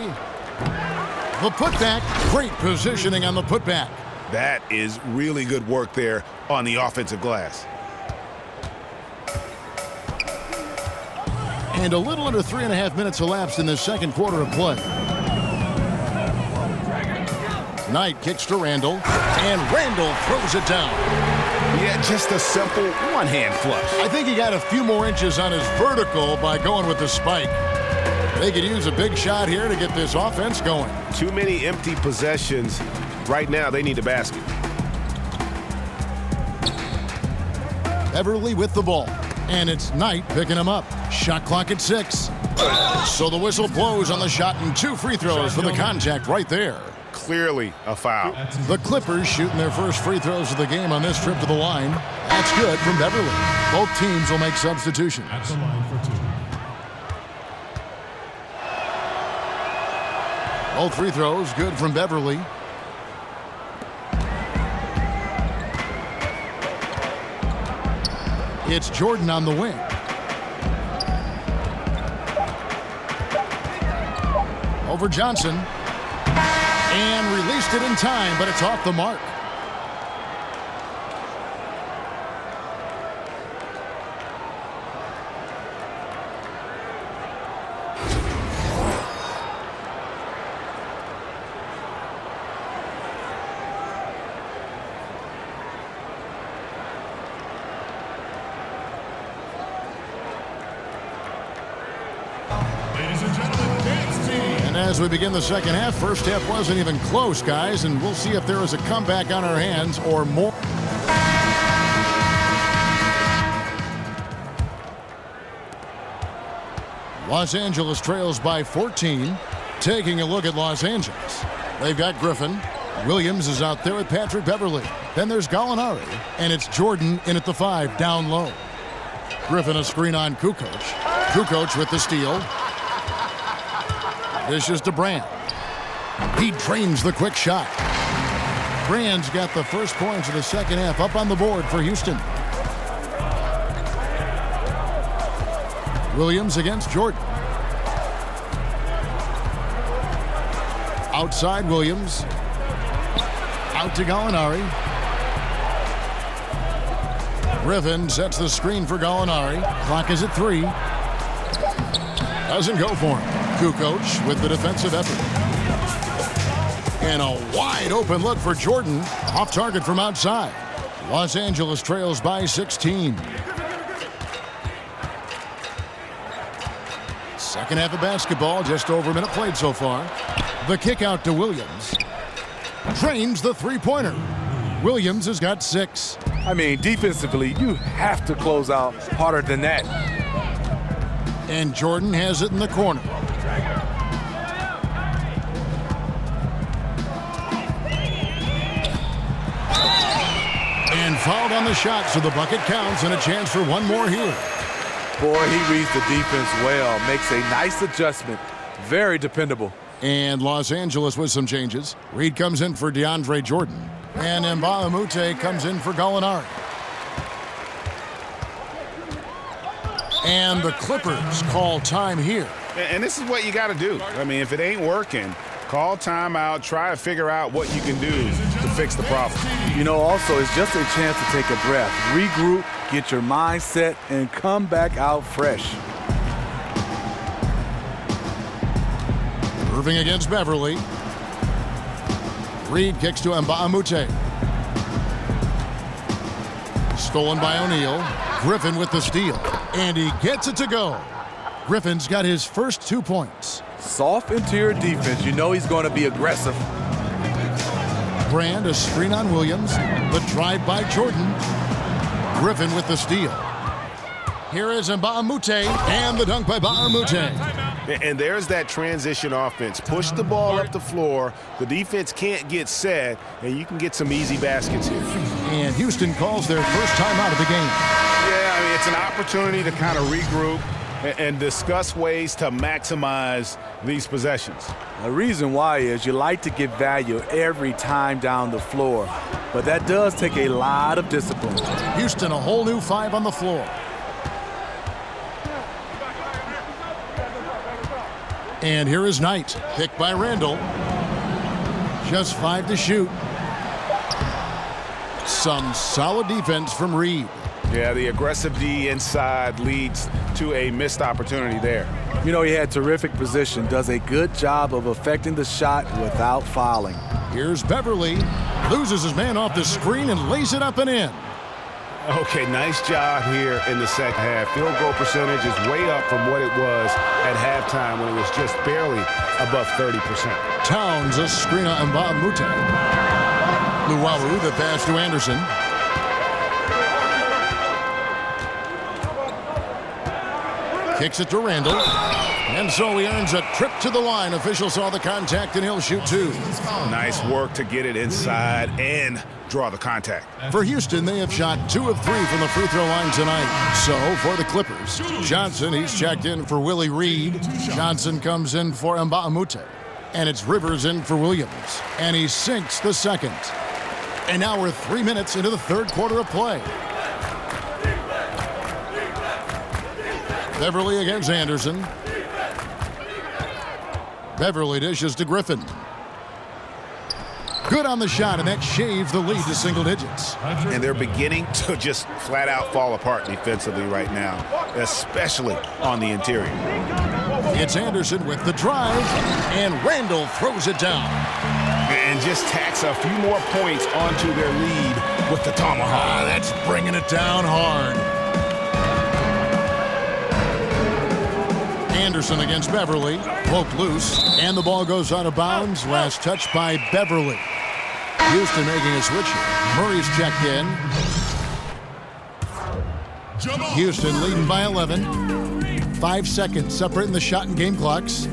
The putback. Great positioning on the putback. That is really good work there on the offensive glass. And a little under 3.5 minutes elapsed in the second quarter of play. Knight kicks to Randall, and Randall throws it down. Yeah, just a simple one-hand flush. I think he got a few more inches on his vertical by going with the spike. They could use a big shot here to get this offense going. Too many empty possessions. Right now, they need a basket. Beverly with the ball, and it's Knight picking him up. Shot clock at 6. So the whistle blows on the shot and 2 free throws for the contact right there. Clearly a foul. The Clippers shooting their first free throws of the game on this trip to the line. That's good from Beverly. Both teams will make substitutions. At the line for 2. Both free throws good from Beverly. It's Jordan on the wing. Over Johnson. And released it in time, but it's off the mark. As we begin the second half, first half wasn't even close, guys, and we'll see if there is a comeback on our hands or more. Los Angeles trails by 14. Taking a look at Los Angeles. They've got Griffin. Williams is out there with Patrick Beverly. Then there's Gallinari, and it's Jordan in at the 5, down low. Griffin a screen on Kukoc. Kukoc with the steal. This is to Brand. He drains the quick shot. Brand's got the first points of the second half up on the board for Houston. Williams against Jordan. Outside Williams. Out to Gallinari. Griffin sets the screen for Gallinari. Clock is at 3. Doesn't go for him. Kukoc with the defensive effort. And a wide open look for Jordan. Off target from outside. Los Angeles trails by 16. Second half of basketball, just over a minute played so far. The kick out to Williams. Drains the three-pointer. Williams has got 6. I mean, defensively, you have to close out harder than that. And Jordan has it in the corner. And fouled on the shot, so the bucket counts and a chance for one more here. Boy, he reads the defense well, makes a nice adjustment. Very dependable. And Los Angeles with some changes. Reed comes in for DeAndre Jordan. And Mbamute comes in for Gallinari. And the Clippers call time here. And this is what you got to do. I mean, if it ain't working, call timeout, try to figure out what you can do to fix the problem. You know, also, it's just a chance to take a breath, regroup, get your mind set, and come back out fresh. Irving against Beverly. Reed kicks to Mbamute. Stolen by O'Neal. Griffin with the steal. And he gets it to go. Griffin's got his first 2 points. Soft interior defense. You know he's going to be aggressive. Brand, a screen on Williams. The drive by Jordan. Griffin with the steal. Here is Mbamute, and the dunk by Mbamute. And there's that transition offense. Push the ball up the floor. The defense can't get set, and you can get some easy baskets here. And Houston calls their first time out of the game. Yeah, I mean, it's an opportunity to kind of regroup, and discuss ways to maximize these possessions. The reason why is you like to get value every time down the floor, but that does take a lot of discipline. Houston, a whole new 5 on the floor. And here is Knight, picked by Randall. Just 5 to shoot. Some solid defense from Reed. Yeah, the aggressive D inside leads to a missed opportunity there. You know, he had terrific position, does a good job of affecting the shot without fouling. Here's Beverly, loses his man off the screen and lays it up and in. Okay, nice job here in the second half. Field goal percentage is way up from what it was at halftime when it was just barely above 30%. Towns, a screen on Mbamute. Luwawu, the pass to Anderson. Kicks it to Randall. And so he earns a trip to the line. Official saw the contact and he'll shoot 2. Nice work to get it inside and draw the contact. For Houston, they have shot 2 of 3 from the free throw line tonight. So for the Clippers, Johnson, he's checked in for Willie Reed. Johnson comes in for Mbamute. And it's Rivers in for Williams. And he sinks the second. And now we're 3 minutes into the third quarter of play. Beverly against Anderson. Beverly dishes to Griffin. Good on the shot, and that shaves the lead to single digits. And they're beginning to just flat out fall apart defensively right now, especially on the interior. It's Anderson with the drive, and Randall throws it down. And just tacks a few more points onto their lead with the tomahawk. That's bringing it down hard. Anderson against Beverly, poked loose, and the ball goes out of bounds. Last touch by Beverly. Houston making a switch. Murray's checked in. Houston leading by 11. 5 seconds separating the shot and game clocks.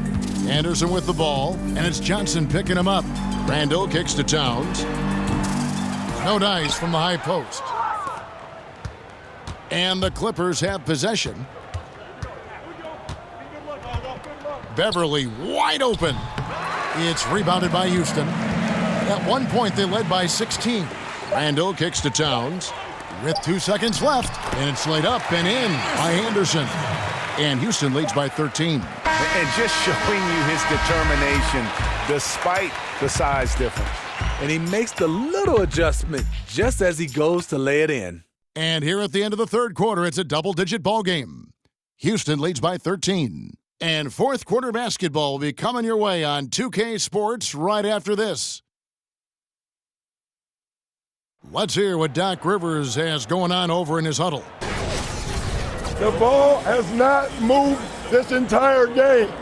Anderson with the ball, and it's Johnson picking him up. Randall kicks to Towns. No dice from the high post. And the Clippers have possession. Beverly wide open. It's rebounded by Houston. At one point, they led by 16. Randall kicks to Towns with 2 seconds left, and it's laid up and in by Anderson. And Houston leads by 13. And just showing you his determination despite the size difference. And he makes the little adjustment just as he goes to lay it in. And here at the end of the third quarter, it's a double-digit ball game. Houston leads by 13. And fourth quarter basketball will be coming your way on 2K Sports right after this. Let's hear what Doc Rivers has going on over in his huddle. The ball has not moved this entire game.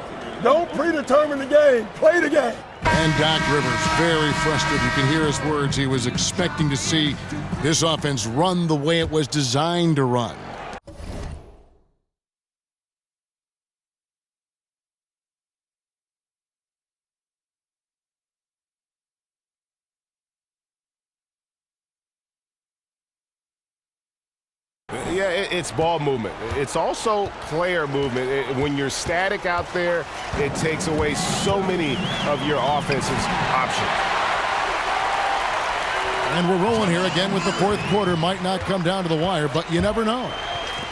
Don't predetermine the game. Play the game. And Doc Rivers, very frustrated. You can hear his words. He was expecting to see this offense run the way it was designed to run. Yeah, it's ball movement. It's also player movement. When you're static out there, it takes away so many of your offense's options. And we're rolling here again with the fourth quarter. Might not come down to the wire, but you never know.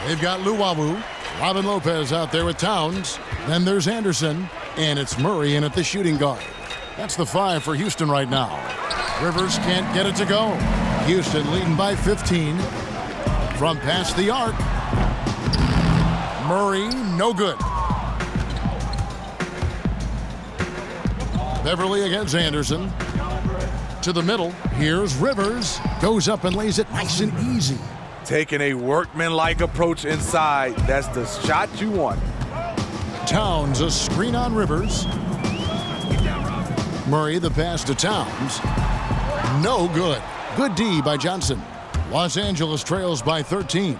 They've got Luwawu, Robin Lopez out there with Towns. Then there's Anderson, and it's Murray in at the shooting guard. That's the 5 for Houston right now. Rivers can't get it to go. Houston leading by 15. From past the arc. Murray, no good. Beverly against Anderson. To the middle. Here's Rivers. Goes up and lays it nice and easy. Taking a workmanlike approach inside. That's the shot you want. Towns, a screen on Rivers. Murray, the pass to Towns. No good. Good D by Johnson. Los Angeles trails by 13.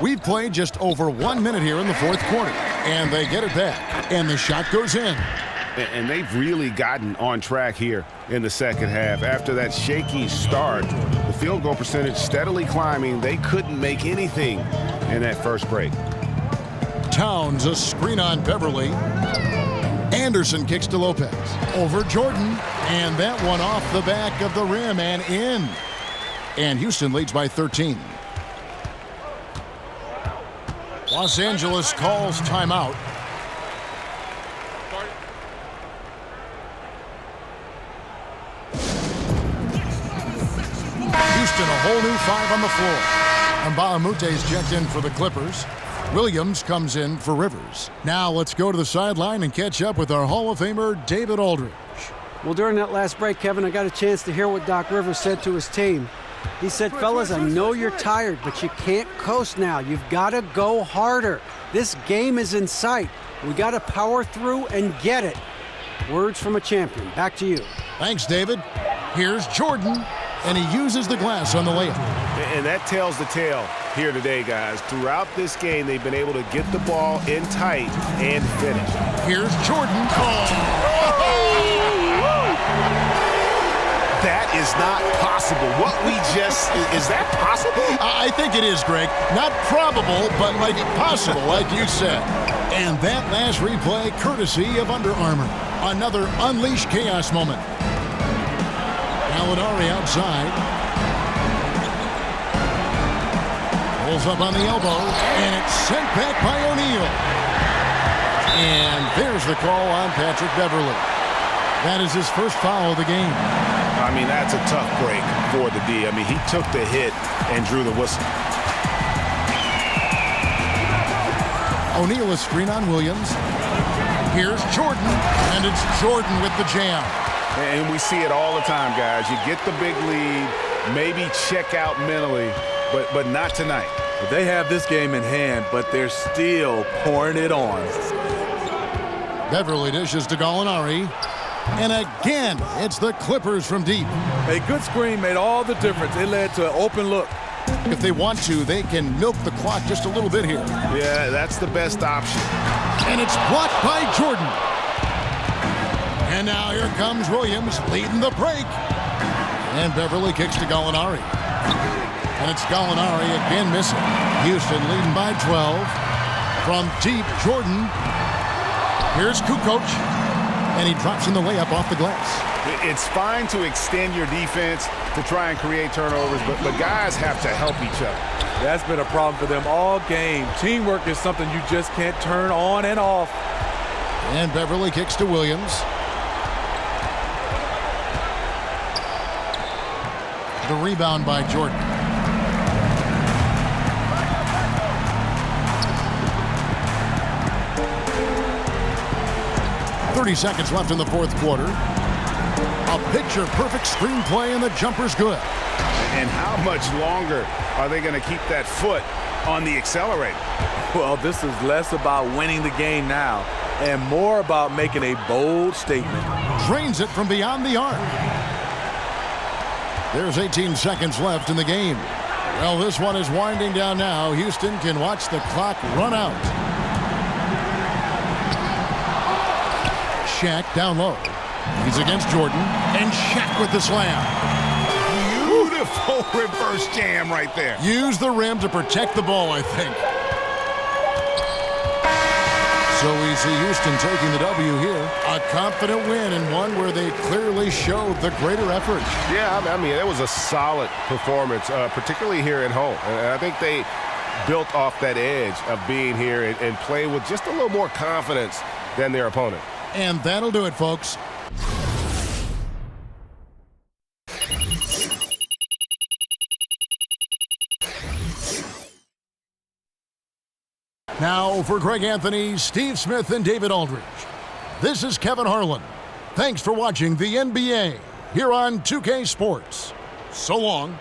We've played just over 1 minute here in the fourth quarter, and they get it back, and the shot goes in. And they've really gotten on track here in the second half. After that shaky start, the field goal percentage steadily climbing. They couldn't make anything in that first break. Towns, a screen on Beverly. Anderson kicks to Lopez. Over Jordan. And that one off the back of the rim and in. And Houston leads by 13. Los Angeles calls timeout. Houston, a whole new 5 on the floor. And Bahamute's checked in for the Clippers. Williams comes in for Rivers. Now let's go to the sideline and catch up with our Hall of Famer, David Aldridge. Well, during that last break, Kevin, I got a chance to hear what Doc Rivers said to his team. He said, fellas, I know you're tired, but you can't coast now. You've got to go harder. This game is in sight. We got to power through and get it. Words from a champion. Back to you. Thanks, David. Here's Jordan, and he uses the glass on the layup. And that tells the tale here today, guys. Throughout this game, they've been able to get the ball in tight and finish. Here's Jordan. That is not possible. What we just, is that possible? I think it is, Greg. Not probable, but like possible, like you said. And that last replay, courtesy of Under Armour. Another unleashed chaos moment. Gallinari outside. Pulls up on the elbow, and it's sent back by O'Neal. And there's the call on Patrick Beverly. That is his first foul of the game. I mean, that's a tough break for the D. I mean, he took the hit and drew the whistle. O'Neal a screen on Williams. Here's Jordan, and it's Jordan with the jam. And we see it all the time, guys. You get the big lead, maybe check out mentally, but not tonight. They have this game in hand, but they're still pouring it on. Beverly dishes to Gallinari. And again, it's the Clippers from deep. A good screen made all the difference. It led to an open look. If they want to, they can milk the clock just a little bit here. Yeah, that's the best option. And it's blocked by Jordan. And now here comes Williams leading the break. And Beverly kicks to Gallinari. And it's Gallinari again missing. Houston leading by 12. From deep, Jordan. Here's Kukoc. And he drops in the layup off the glass. It's fine to extend your defense to try and create turnovers, but guys have to help each other. That's been a problem for them all game. Teamwork is something you just can't turn on and off. And Beverly kicks to Williams. The rebound by Jordan. .30 seconds left in the fourth quarter. A picture-perfect screenplay, and the jumper's good. And how much longer are they going to keep that foot on the accelerator? Well, this is less about winning the game now and more about making a bold statement. Drains it from beyond the arc. There's 18 seconds left in the game. Well, this one is winding down now. Houston can watch the clock run out. Shaq down low. He's against Jordan, and Shaq with the slam. Beautiful reverse jam right there. Use the rim to protect the ball, I think. So we see Houston taking the W here. A confident win, and one where they clearly showed the greater effort. Yeah, I mean, it was a solid performance, particularly here at home. And I think they built off that edge of being here and play with just a little more confidence than their opponent. And that'll do it, folks. Now for Greg Anthony, Steve Smith, and David Aldridge. This is Kevin Harlan. Thanks for watching the NBA here on 2K Sports. So long.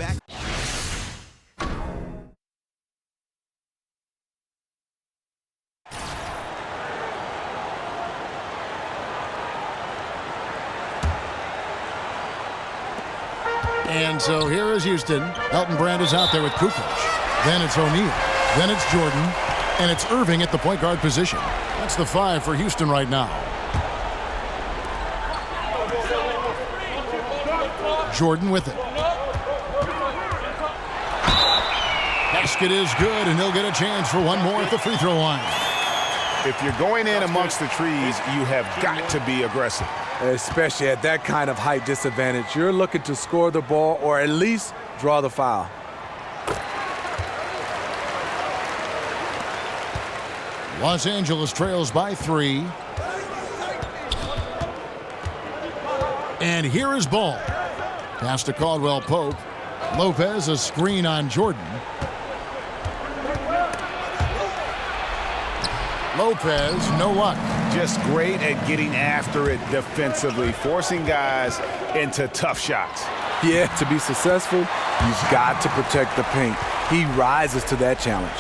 back. And so here is Houston. Elton Brand is out there with Kukoc. Then it's O'Neal. Then it's Jordan. And it's Irving at the point guard position. That's the 5 for Houston right now. Jordan with it. Basket is good, and he'll get a chance for one more at the free throw line. If you're going in amongst the trees, you have got to be aggressive. Especially at that kind of height disadvantage. You're looking to score the ball or at least draw the foul. Los Angeles trails by 3. And here is Ball. Pass to Caldwell Pope. Lopez, a screen on Jordan. Lopez, no luck. Just great at getting after it defensively, forcing guys into tough shots. Yeah, to be successful, you've got to protect the paint. He rises to that challenge.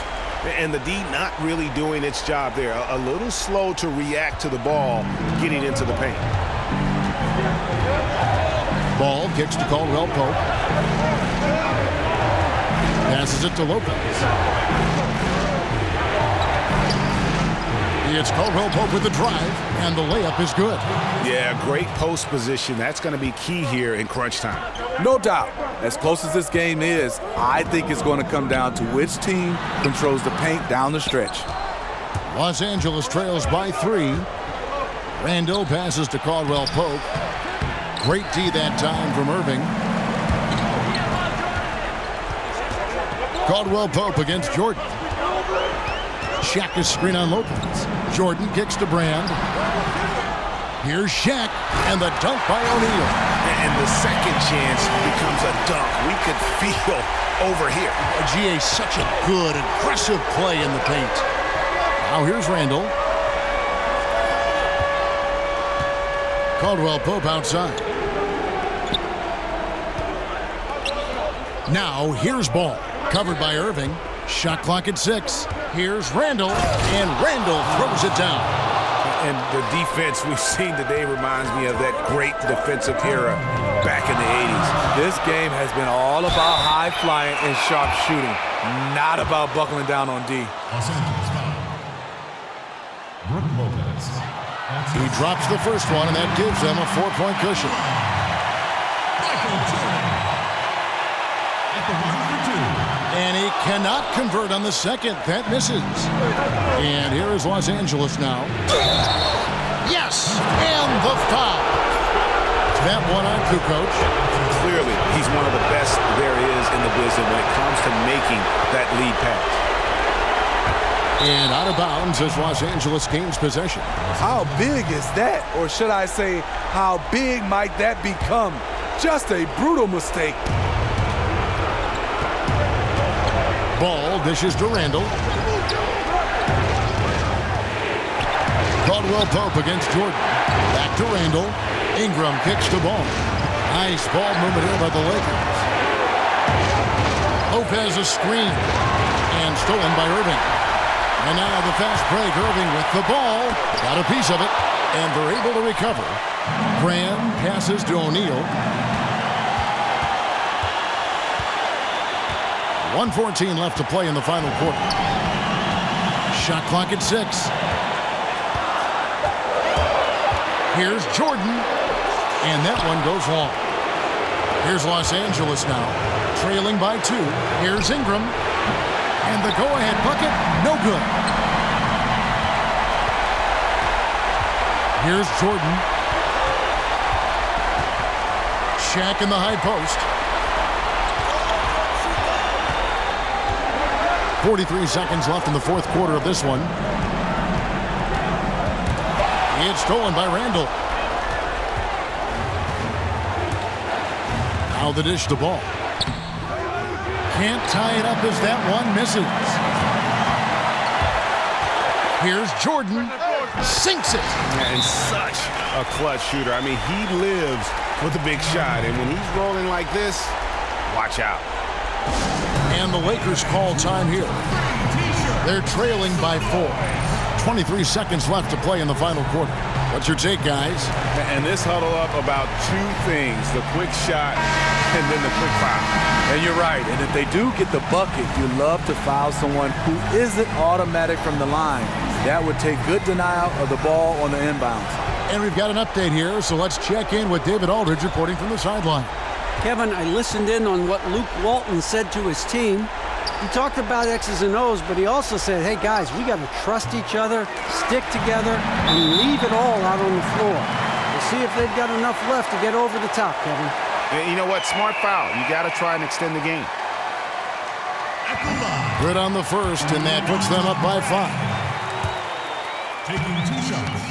And the D not really doing its job there. A little slow to react to the ball getting into the paint. Ball kicks to Caldwell Pope. Passes it to Lopez. It's Caldwell Pope with the drive, and the layup is good. Yeah, great post position. That's going to be key here in crunch time. No doubt. As close as this game is, I think it's going to come down to which team controls the paint down the stretch. Los Angeles trails by 3. Randall passes to Caldwell Pope. Great D that time from Irving. Caldwell Pope against Jordan. Shaq is screen on Lopez. Jordan kicks to Brand. Here's Shaq, and the dunk by O'Neal. And the second chance becomes a dunk. We could feel over here. GA, such a good, aggressive play in the paint. Now here's Randall. Caldwell Pope outside. Now here's Ball. Covered by Irving. Shot clock at 6. Here's Randall, and Randall throws it down. And the defense we've seen today reminds me of that great defensive era back in the 80s. This game has been all about high flying and sharp shooting, not about buckling down on D. He drops the first one, and that gives them a 4-point cushion. And he cannot convert on the second. That misses. And here is Los Angeles now. Yes! And the foul. That one on Kukoc. Clearly, he's one of the best there is in the business when it comes to making that lead pass. And out of bounds as Los Angeles gains possession. How big is that? Or should I say, how big might that become? Just a brutal mistake. Ball dishes to Randall. Caldwell Pope against Jordan. Back to Randall. Ingram kicks to Ball. Nice ball movement here by the Lakers. Lopez a screen. And stolen by Irving. And now the fast break. Irving with the ball. Got a piece of it. And they're able to recover. Graham passes to O'Neal. 1:14 left to play in the final quarter. Shot clock at 6. Here's Jordan. And that one goes long. Here's Los Angeles now. Trailing by 2. Here's Ingram. And the go-ahead bucket, no good. Here's Jordan. Shaq in the high post. 43 seconds left in the fourth quarter of this one. It's stolen by Randall. Now the dish to Ball. Can't tie it up as that one misses. Here's Jordan. Sinks it. And such a clutch shooter. I mean, he lives with a big shot. And when he's rolling like this, watch out. And the Lakers call time here. They're trailing by 4. 23 seconds left to play in the final quarter. What's your take, guys? And this huddle up about 2 things, the quick shot and then the quick foul. And you're right. And if they do get the bucket, you love to foul someone who isn't automatic from the line. That would take good denial of the ball on the inbounds. And we've got an update here, so let's check in with David Aldridge reporting from the sideline. Kevin, I listened in on what Luke Walton said to his team. He talked about X's and O's, but he also said, hey, guys, we got to trust each other, stick together, and leave it all out on the floor. We'll see if they've got enough left to get over the top, Kevin. And you know what? Smart foul. You got to try and extend the game. Good on the first, and that puts them up by 5. Taking 2 shots.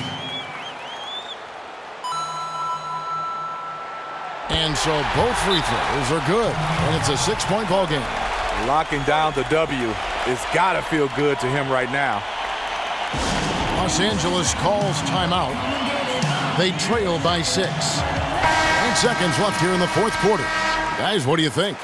And so both free throws are good, and it's a 6-point ball game. Locking down the W. It's got to feel good to him right now. Los Angeles calls timeout. They trail by 6. 8 seconds left here in the fourth quarter. Guys, what do you think?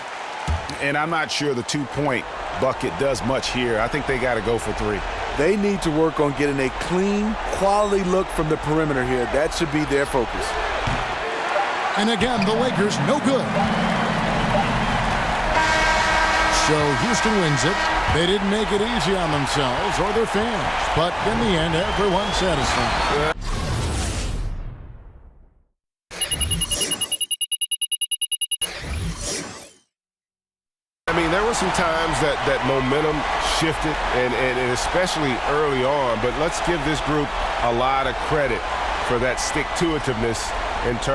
And I'm not sure the 2-point bucket does much here. I think they got to go for 3. They need to work on getting a clean, quality look from the perimeter here. That should be their focus. And again, the Lakers no good. So Houston wins it. They didn't make it easy on themselves or their fans. But in the end, everyone's satisfied. I mean, there were some times that momentum shifted, and especially early on. But let's give this group a lot of credit for that stick-to-itiveness in terms